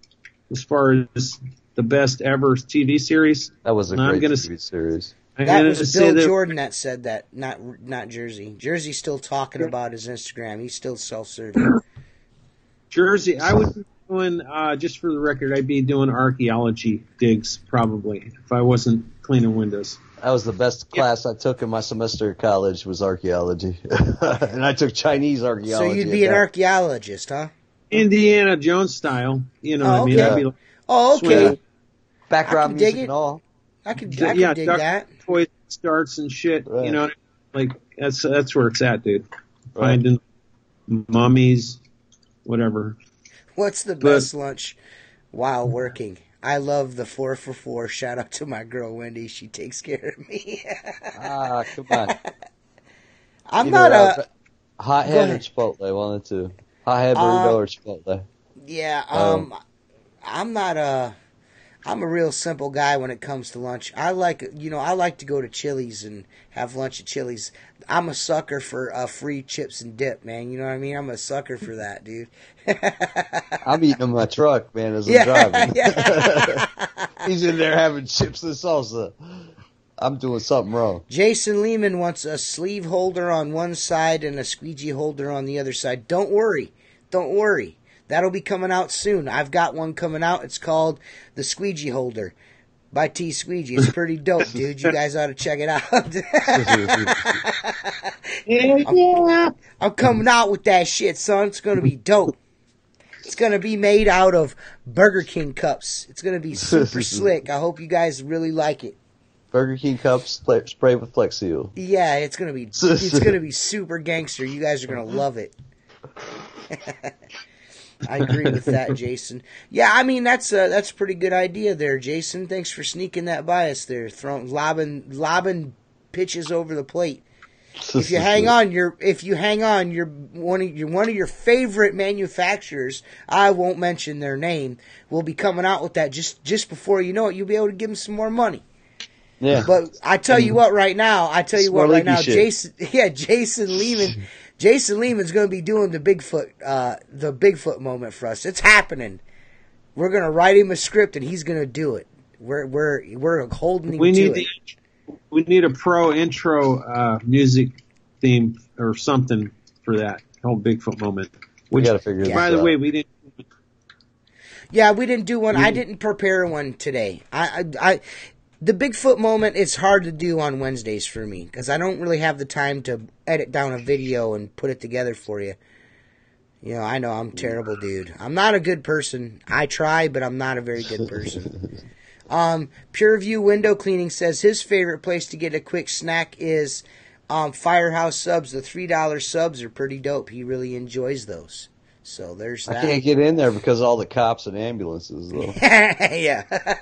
as far as the best ever TV series. That was a great TV series. That was Bill Jordan that said that, not Jersey. Jersey's still talking about his Instagram. He's still self-serving. Jersey, I would be doing, just for the record, I'd be doing archaeology digs probably if I wasn't cleaning windows. That was the best class I took in my semester at college was archaeology. And I took Chinese archaeology. So you'd be an archaeologist, huh? Indiana Jones style. You know what I mean? Okay. I'd be like, okay. Background music and all. I could dig that. Toy starts and shit. Right. You know, like that's where it's at, dude. Right. Finding mummies, whatever. What's the best lunch while working? I love the 4 for $4. Shout out to my girl Wendy. She takes care of me. Come on. I'm not a hothead or Chipotle. One of the two. Hothead burrito or Chipotle. Yeah. I'm a real simple guy when it comes to lunch. I like to go to Chili's and have lunch at Chili's. I'm a sucker for free chips and dip, man. You know what I mean? I'm a sucker for that, dude. I'm eating in my truck, man, as I'm driving. Yeah. He's in there having chips and salsa. I'm doing something wrong. Jason Lehman wants a sleeve holder on one side and a squeegee holder on the other side. Don't worry. That'll be coming out soon. I've got one coming out. It's called the Squeegee Holder by T Squeegee. It's pretty dope, dude. You guys ought to check it out. I'm coming out with that shit, son. It's going to be dope. It's going to be made out of Burger King cups. It's going to be super slick. I hope you guys really like it. Burger King cups sprayed with Flex Seal. Yeah, it's going to be super gangster. You guys are going to love it. I agree with that, Jason. Yeah, I mean that's a pretty good idea there, Jason. Thanks for sneaking that by us there, lobbing pitches over the plate. If you hang on, you're one of your favorite manufacturers. I won't mention their name. Will be coming out with that just before you know it. You'll be able to give them some more money. Yeah. But I tell you what, right now, shit. Jason Lehman. Jason Lehman's going to be doing the Bigfoot moment for us. It's happening. We're going to write him a script and he's going to do it. We're holding him to it. We need a pro intro music theme or something for that whole Bigfoot moment. We got to figure this out. By the way, we didn't. Yeah, we didn't do one. I didn't prepare one today. The Bigfoot moment is hard to do on Wednesdays for me because I don't really have the time to edit down a video and put it together for you. You know, I know I'm a terrible dude. I'm not a good person. I try, but I'm not a very good person. Pure View Window Cleaning says his favorite place to get a quick snack is Firehouse Subs. The $3 subs are pretty dope. He really enjoys those. So there's that. I can't get in there because of all the cops and ambulances, though. Yeah.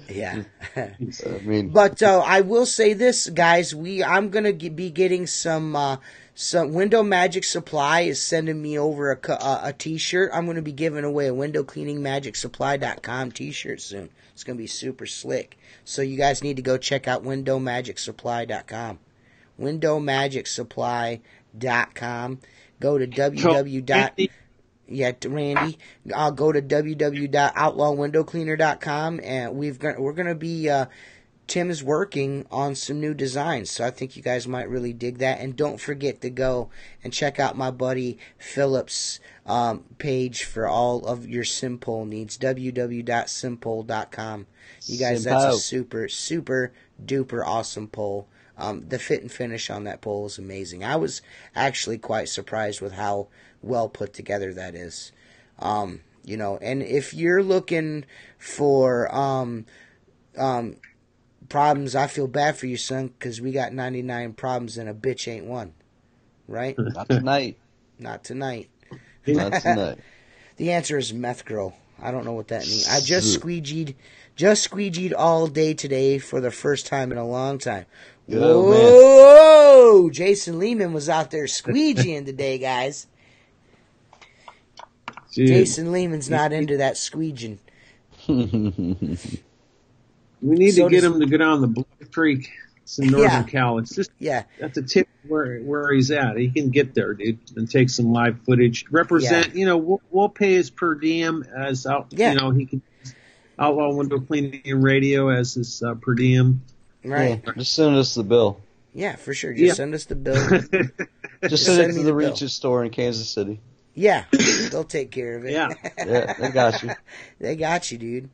Yeah. I mean, but I will say this, guys. I'm gonna be getting some Window Magic Supply is sending me over a T-shirt. I'm gonna be giving away a windowcleaningmagicsupply.com T-shirt soon. It's gonna be super slick. So you guys need to go check out windowmagicsupply.com. Windowmagicsupply.com. Go to Randy. I'll go to www.outlawwindowcleaner.com and we're gonna be Tim's working on some new designs, so I think you guys might really dig that. And don't forget to go and check out my buddy Philip's page for all of your Simpole needs. www.simpole.com. You guys, that's a super duper awesome pole. The fit and finish on that pole is amazing. I was actually quite surprised with how well put together that is. And if you're looking for problems, I feel bad for you, son, because we got 99 problems and a bitch ain't one. Right? Not tonight. Not tonight. Not tonight. The answer is meth girl. I don't know what that means. I just squeegeed all day today for the first time in a long time. Whoa! Man. Jason Lehman was out there squeegeeing today, guys. Dude. Jason Lehman's not into that squeegeeing. We need to get him to go down the Black Creek. It's in Northern Cal. It's just Yeah. that's a tip where he's at. He can get there, dude, and take some live footage. Represent, you know, we'll pay his per diem as out. Yeah. You know, he can Outlaw Window Cleaning Radio as his per diem. Right. Yeah, just send us the bill. Yeah, for sure. Just send us the bill. Just send it to the Reaches store in Kansas City. Yeah, they'll take care of it. Yeah. Yeah, they got you. They got you, dude.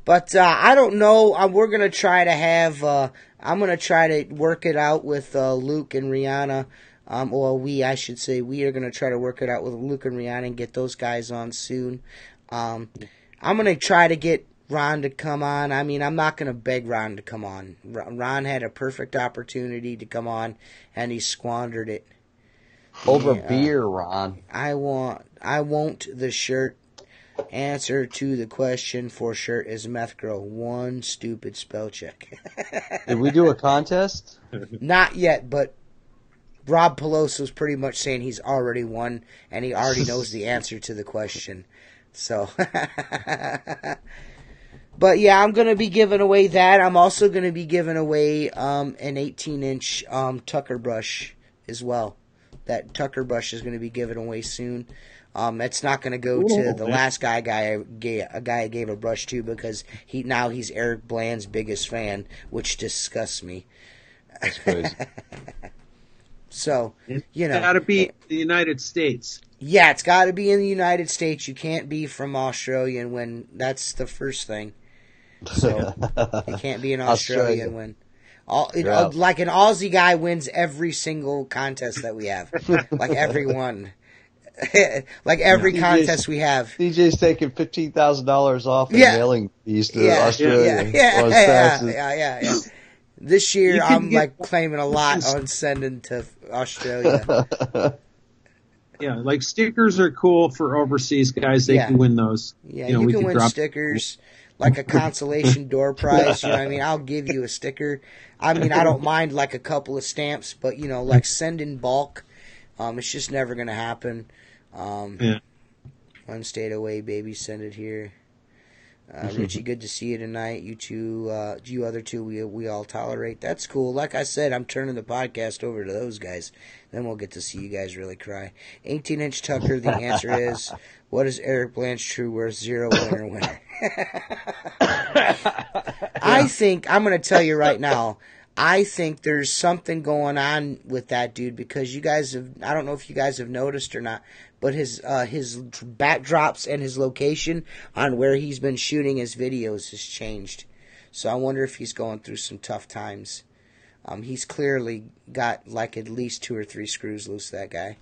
But I don't know. We're gonna try to have. I'm gonna try to work it out with Luke and Rihanna. I should say, we are gonna try to work it out with Luke and Rihanna and get those guys on soon. I'm gonna try to get Ron to come on. I mean, I'm not gonna beg Ron to come on. Ron had a perfect opportunity to come on, and he squandered it. Over beer, Ron. I won't the shirt. Answer to the question for shirt is Meth Girl. One stupid spell check. Did we do a contest? Not yet, but Rob Peloso's pretty much saying he's already won, and he already knows the answer to the question. So, but yeah, I'm going to be giving away that. I'm also going to be giving away an 18-inch Tucker brush as well. That Tucker brush is going to be given away soon. It's not going to go to the last guy I gave a brush to, because he's Eric Bland's biggest fan, which disgusts me. That's crazy. So, you know. It's got to be the United States. Yeah, it's got to be in the United States. You can't be from Australia and win. That's the first thing. So, you can't be an Australian win. Like an Aussie guy wins every single contest that we have. Like every one. Like every contest we have. DJ's taking $15,000 off in mailing fees to Australia. Yeah. This year, I'm like claiming a lot on sending to Australia. Yeah, like stickers are cool for overseas guys. They can win those. Yeah, you can win stickers, like a consolation door prize. You know what I mean? I'll give you a sticker. I mean, I don't mind like a couple of stamps, but you know, like send in bulk. It's just never gonna happen. One state away, baby, send it here. Richie, good to see you tonight. You two, you other two, we all tolerate. That's cool. Like I said, I'm turning the podcast over to those guys. Then we'll get to see you guys really cry. 18-inch Tucker, the answer is, what is Eric Blanche true worth? 0 winner. I think, I'm going to tell you right now, I think there's something going on with that dude, because you guys have, I don't know if you guys have noticed or not, but his backdrops and his location on where he's been shooting his videos has changed. So I wonder if he's going through some tough times. He's clearly got like at least 2 or 3 screws loose, that guy.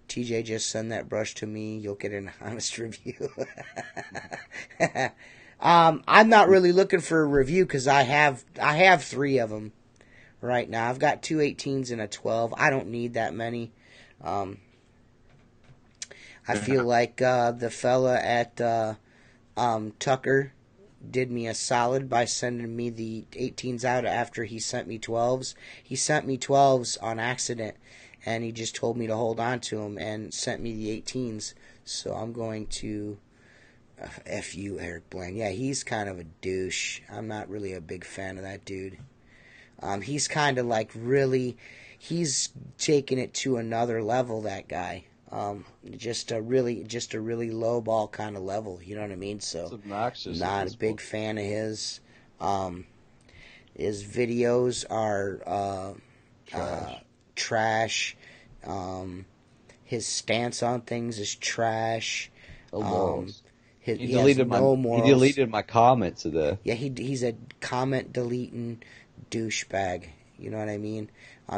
TJ, just send that brush to me. You'll get an honest review. I'm not really looking for a review because I have 3 of them right now. I've got 2 18s and a 12. I don't need that many. I feel like the fella at Tucker did me a solid by sending me the 18s out after he sent me 12s. He sent me 12s on accident, and he just told me to hold on to them and sent me the 18s. So I'm going to F you, Eric Blank. Yeah, he's kind of a douche. I'm not really a big fan of that dude. He's kind of like really, he's taking it to another level, that guy. Just a really low ball kind of level, you know what I mean? So it's obnoxious. Not a big fan of his. His videos are trash. His stance on things is trash. He deleted my comment today. Yeah, he's a comment deleting douchebag. You know what I mean?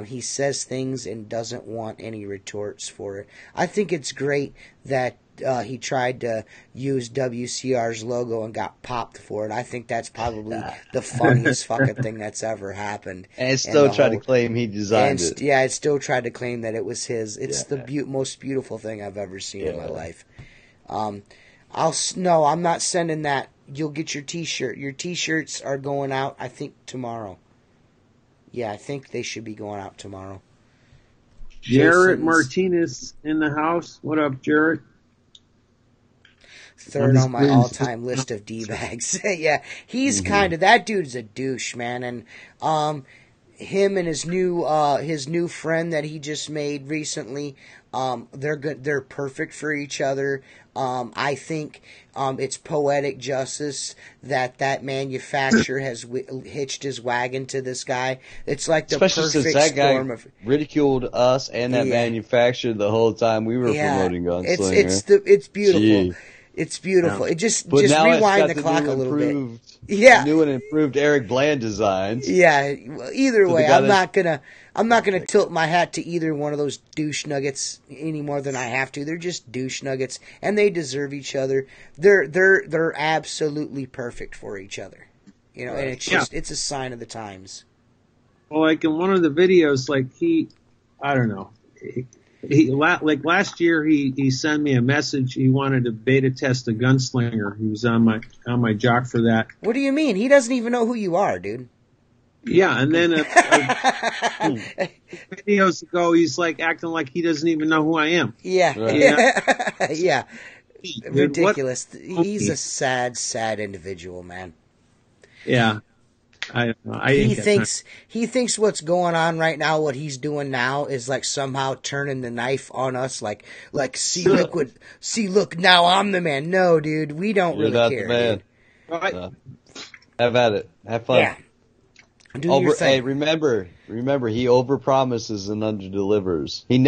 He says things and doesn't want any retorts for it. I think it's great that he tried to use WCR's logo and got popped for it. I think that's probably the funniest fucking thing that's ever happened. And it still tried to claim he designed it. Yeah, it still tried to claim that it was his. It's the most beautiful thing I've ever seen in my life. I'm not sending that. You'll get your T-shirt. Your T-shirts are going out, I think, tomorrow. Yeah, I think they should be going out tomorrow. Jarrett Martinez in the house. What up, Jarrett? Third on my all-time list of D-bags. Yeah, he's kind of, that dude's a douche, man. And him and his new friend that he just made recently, they're good. They're perfect for each other. I think it's poetic justice that manufacturer has hitched his wagon to this guy. It's like the especially perfect since that guy storm of ridiculed us and that manufacturer the whole time we were promoting Gunslinger. It's beautiful. Gee. It's beautiful. Yeah. It just now rewind it's the got clock a little bit. Yeah, new and improved Eric Bland designs. Yeah. Well, either way, I'm not gonna tilt my hat to either one of those douche nuggets any more than I have to. They're just douche nuggets, and they deserve each other. They're absolutely perfect for each other. You know, and it's a sign of the times. Well, like in one of the videos, like I don't know. Like last year, he sent me a message. He wanted to beta test a Gunslinger. He was on my jock for that. What do you mean? He doesn't even know who you are, dude. Yeah, and then videos ago, he's like acting like he doesn't even know who I am. Yeah, right. Yeah. Dude, Ridiculous. He's a sad individual, man. Yeah. I don't know. He thinks what's going on right now, what he's doing now, is like somehow turning the knife on us. Like look, now I'm the man. No, dude, we don't You're really not care. The man. Right. Have at it. Have fun. Yeah. Do your thing. Hey, remember, he overpromises and underdelivers. He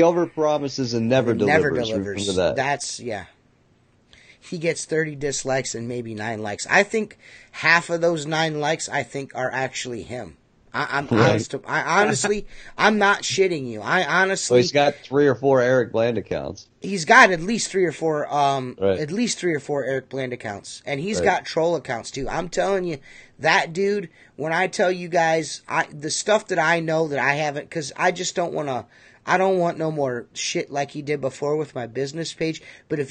overpromises and never delivers. Remember that. That's He gets 30 dislikes and maybe 9 likes. I think half of those 9 likes, are actually him. I'm honestly, I'm not shitting you. So he's got 3 or 4 Eric Bland accounts. He's got at least 3 or 4, at least 3 or 4 Eric Bland accounts, and he's got troll accounts too. I'm telling you, that dude. When I tell you guys, the stuff that I know that I haven't, because I just don't want to. I don't want no more shit like he did before with my business page. But if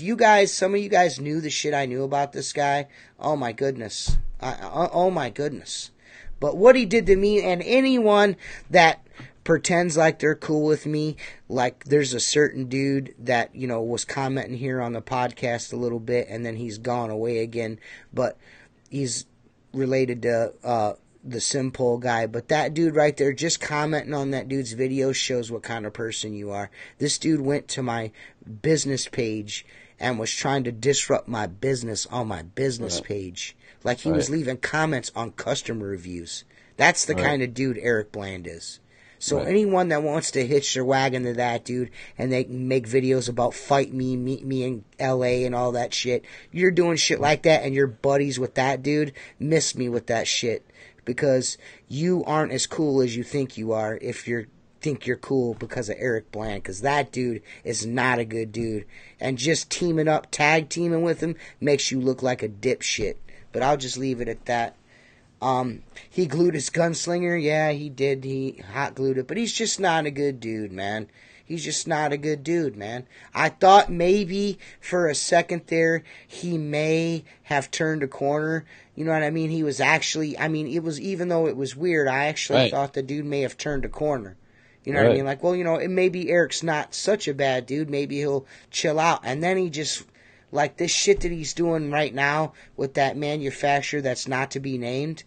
some of you guys knew the shit I knew about this guy, oh my goodness. Oh my goodness. But what he did to me and anyone that pretends like they're cool with me, like there's a certain dude that, was commenting here on the podcast a little bit and then he's gone away again. But he's related to, the Simpole guy, but that dude right there, just commenting on that dude's video shows what kind of person you are. This dude went to my business page and was trying to disrupt my business on my business page. Like he was leaving comments on customer reviews. That's the kind of dude Eric Bland is. So anyone that wants to hitch their wagon to that dude and they can make videos about fight me, meet me in LA and all that shit, you're doing shit like that and you're buddies with that dude, miss me with that shit. Because you aren't as cool as you think you are if you think you're cool because of Eric Bland. Because that dude is not a good dude. And just tag teaming with him, makes you look like a dipshit. But I'll just leave it at that. He glued his Gunslinger. Yeah, he did. He hot glued it. But he's just not a good dude, man. He's just not a good dude, man. I thought maybe for a second there he may have turned a corner. You know what I mean? He was actually, it was, even though it was weird, I actually thought the dude may have turned a corner. You know what I mean? Like, well, maybe Eric's not such a bad dude. Maybe he'll chill out. And then he just, like this shit that he's doing right now with that manufacturer that's not to be named,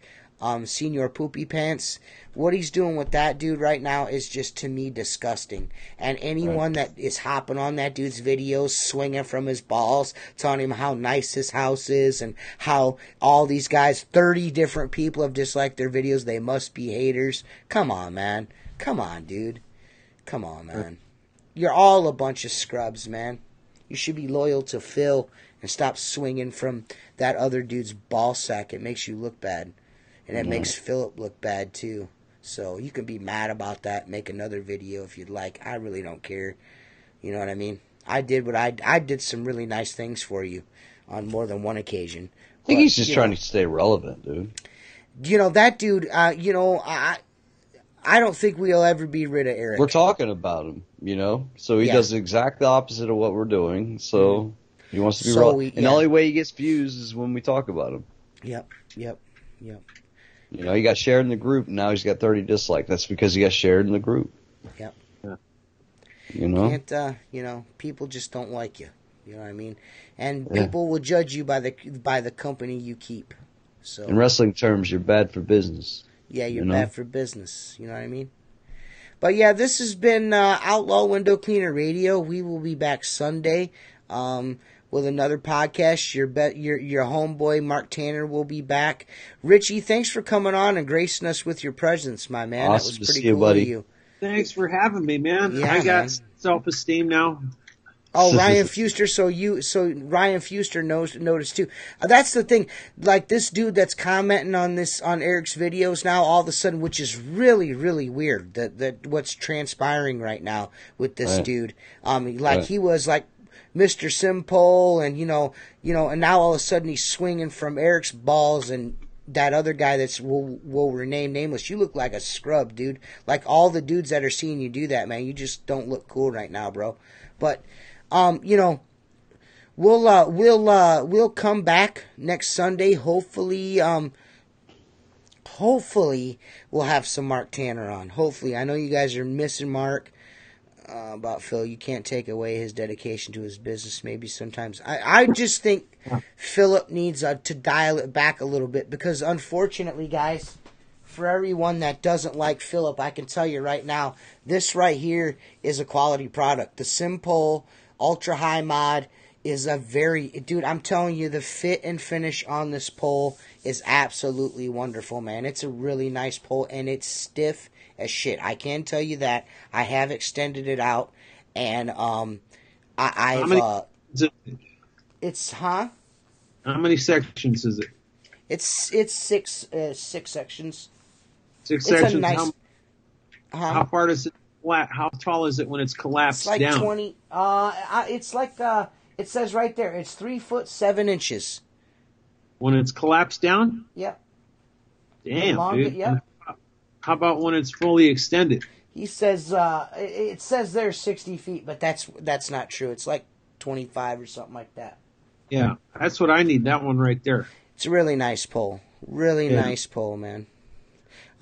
Senior Poopy Pants. What he's doing with that dude right now is just, to me, disgusting. And anyone that is hopping on that dude's videos, swinging from his balls, telling him how nice his house is and how all these guys, 30 different people have disliked their videos, they must be haters. Come on, man. Come on, dude. Come on, man. You're all a bunch of scrubs, man. You should be loyal to Phil and stop swinging from that other dude's ball sack. It makes you look bad. And it makes Philip look bad, too. So you can be mad about that. Make another video if you'd like. I really don't care. You know what I mean? I did some really nice things for you on more than one occasion. I think he's just trying to stay relevant, dude. That dude, I don't think we'll ever be rid of Eric. We're talking about him, so he does exactly the opposite of what we're doing. So he wants to be relevant. And the only way he gets views is when we talk about him. Yep. He got shared in the group, and now he's got 30 dislikes. That's because he got shared in the group. Yep. Yeah. Can't, people just don't like you. You know what I mean? And people will judge you by the company you keep. So in wrestling terms, you're bad for business. Yeah, you're bad for business. You know what I mean? But yeah, this has been Outlaw Window Cleaner Radio. We will be back Sunday with another podcast. Your homeboy Mark Tanner will be back. Richie, thanks for coming on and gracing us with your presence, my man. Awesome. That was pretty to see cool you, buddy. of you. Thanks for having me, man. Yeah, I got man. self-esteem now. Oh, Ryan Fuster. So Ryan Fuster noticed too. That's the thing. Like this dude that's commenting on Eric's videos now, all of a sudden, which is really, really weird. That what's transpiring right now with this dude. He was like Mr. Simple, and and now all of a sudden he's swinging from Eric's balls and. That other guy that's will rename nameless. You look like a scrub, dude. Like all the dudes that are seeing you do that, man. You just don't look cool right now, bro. But we'll come back next Sunday. Hopefully we'll have some Mark Tanner on. Hopefully, I know you guys are missing Mark. About Phil, you can't take away his dedication to his business. Maybe sometimes I just think Philip needs to dial it back a little bit, because unfortunately, guys, for everyone that doesn't like Philip, I can tell you right now, this right here is a quality product. The Simpole Ultra High Mod is dude, I'm telling you, the fit and finish on this pole is absolutely wonderful, man. It's a really nice pole, and it's stiff as shit. I can tell you that. I have extended it out, and How many sections is it? It's six sections. Six It's sections. a nice, how far does it flat? How tall is it when it's collapsed it's like down? 20. It's like it says right there. It's 3 foot 7 inches. When it's collapsed down? Yep. Damn, dude. Yep. How about when it's fully extended? He says it says there's 60 feet, but that's not true. It's like 25 or something like that. Yeah, that's what I need. That one right there. It's a really nice pole. Really nice pole, man.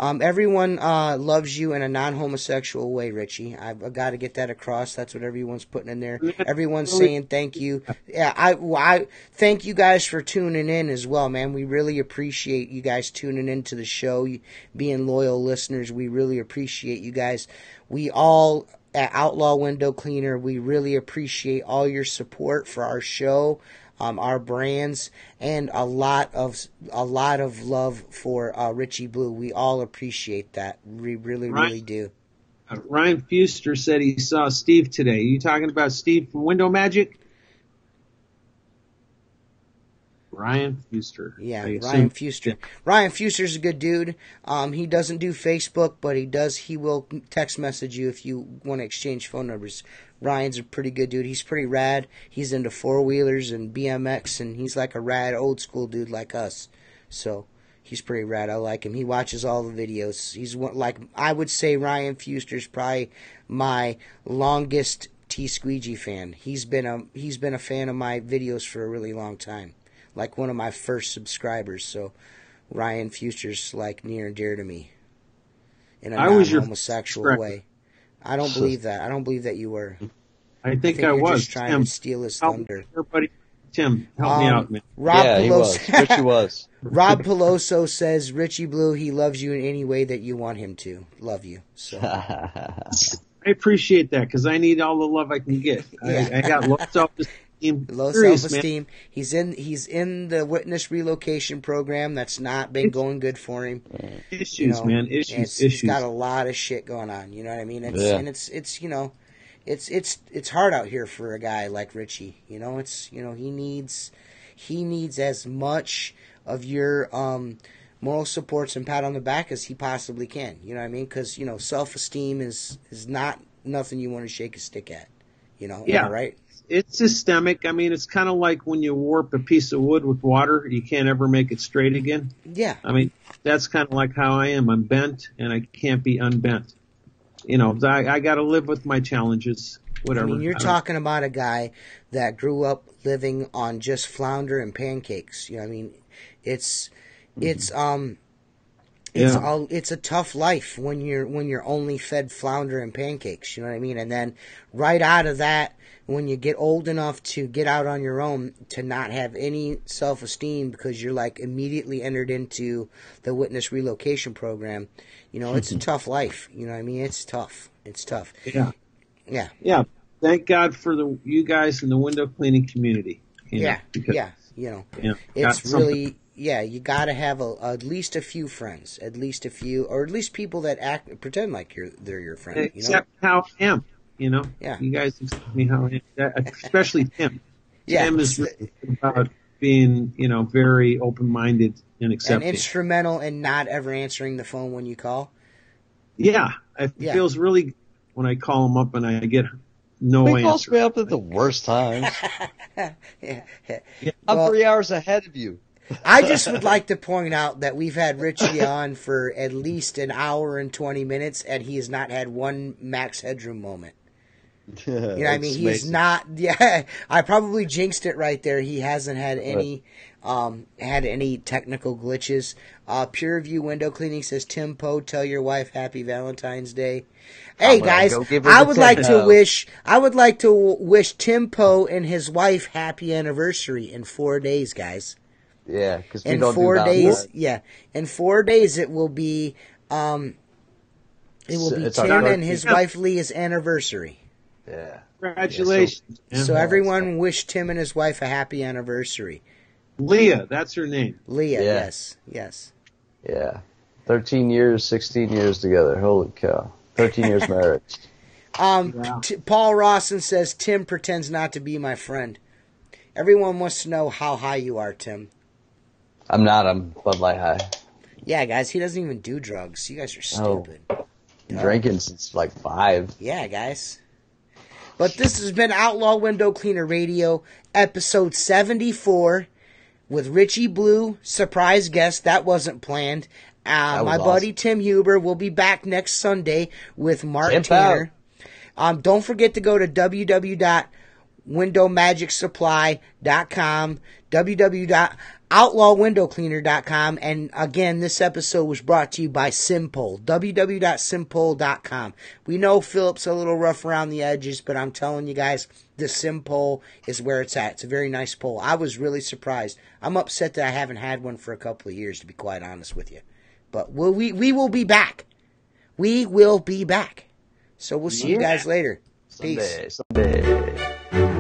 Everyone loves you in a non-homosexual way, Richie. I've got to get that across. That's what everyone's putting in there. Everyone's saying thank you. Yeah, I thank you guys for tuning in as well, man. We really appreciate you guys tuning into the show, being loyal listeners. We really appreciate you guys. We all at Outlaw Window Cleaner, we really appreciate all your support for our show. Our brands, and a lot of love for Richie Blue. We all appreciate that. We really do. Ryan Fuster said he saw Steve today. Are you talking about Steve from Window Magic? Ryan Fuster. Yeah, Ryan Fuster. Ryan Fuster's a good dude. He doesn't do Facebook, but he will text message you if you want to exchange phone numbers. Ryan's a pretty good dude. He's pretty rad. He's into four-wheelers and BMX, and he's like a rad old school dude like us. So he's pretty rad. I like him. He watches all the videos. He's I would say Ryan Fuster's probably my longest T-Squeegee fan. He's been a fan of my videos for a really long time. Like one of my first subscribers. So Ryan Fuster's like near and dear to me in a non-homosexual way. I don't believe that. I don't believe that you were. I think I you're was. Just trying to steal his thunder. Everybody, Tim, help me out, man. He was. Richie was. Rob Peloso says, Richie Blue, he loves you in any way that you want him to. Love you. So. I appreciate that, because I need all the love I can get. Yeah. I got low self-esteem. Low self-esteem. He's in the witness relocation program. That's not been going good for him. Issues, man. Issues. He's got a lot of shit going on. You know what I mean? And it's hard out here for a guy like Richie. You know, he needs as much of your moral supports and pat on the back as he possibly can. You know what I mean? Because self-esteem is not nothing you want to shake a stick at. Am I right? It's systemic. I mean, it's kind of like when you warp a piece of wood with water, you can't ever make it straight again. Yeah. I mean, that's kind of like how I am. I'm bent, and I can't be unbent. I got to live with my challenges, whatever. I mean, you're talking about a guy that grew up living on just flounder and pancakes. I mean, it's It's a tough life when you're only fed flounder and pancakes, you know what I mean? And then right out of that, when you get old enough to get out on your own, to not have any self-esteem because you're like immediately entered into the witness relocation program, you know, it's a tough life. You know what I mean? It's tough. It's tough. Yeah. Yeah. Yeah. Thank God for you guys in the window cleaning community. You know, It's really, you got to have at least a few friends, or at least people that pretend like they're your friend. Except how I am, you know. Yeah. You guys accept me how I am, especially Tim. Yeah. Tim is really about being, you know, very open-minded and accepting. And instrumental in not ever answering the phone when you call. Yeah. It feels really good when I call him up and I get no answer. He calls me up at the worst times. I'm 3 hours ahead of you. I just would like to point out that we've had Richie on for at least an hour and 20 minutes, and he has not had one Max Headroom moment. You know what I mean? He is not. Yeah, I probably jinxed it right there. He hasn't had any technical glitches. Pure View Window Cleaning says, Tim Poe, tell your wife Happy Valentine's Day. Hey guys, I would like to wish Tim Poe and his wife happy anniversary in 4 days, guys. Yeah, because in 4 days. Yeah, in 4 days it will be. Tim and his wife Leah's anniversary. Yeah. Congratulations. So everyone wish Tim and his wife a happy anniversary. Leah, that's her name. Leah, yes. Yeah. 13 years, 16 years together. Holy cow. 13 years marriage. Paul Rawson says, Tim pretends not to be my friend. Everyone wants to know how high you are, Tim. I'm not. I'm Bud Light high. Yeah, guys, he doesn't even do drugs. You guys are stupid. Drinking since like 5. Yeah, guys. But this has been Outlaw Window Cleaner Radio, episode 74, with Richie Blue, surprise guest. That wasn't planned. My buddy Tim Huber will be back next Sunday with Mark Tanner. Don't forget to go to www.windowmagicsupply.com, www.outlawwindowcleaner.com, and again, this episode was brought to you by Simpole, www.simpole.com. We know Philip's a little rough around the edges, but I'm telling you guys, the Simpole is where it's at. It's a very nice pole. I was really surprised. I'm upset that I haven't had one for a couple of years, to be quite honest with you. But we will be back. We will be back. So we'll see you guys later. Peace. Someday.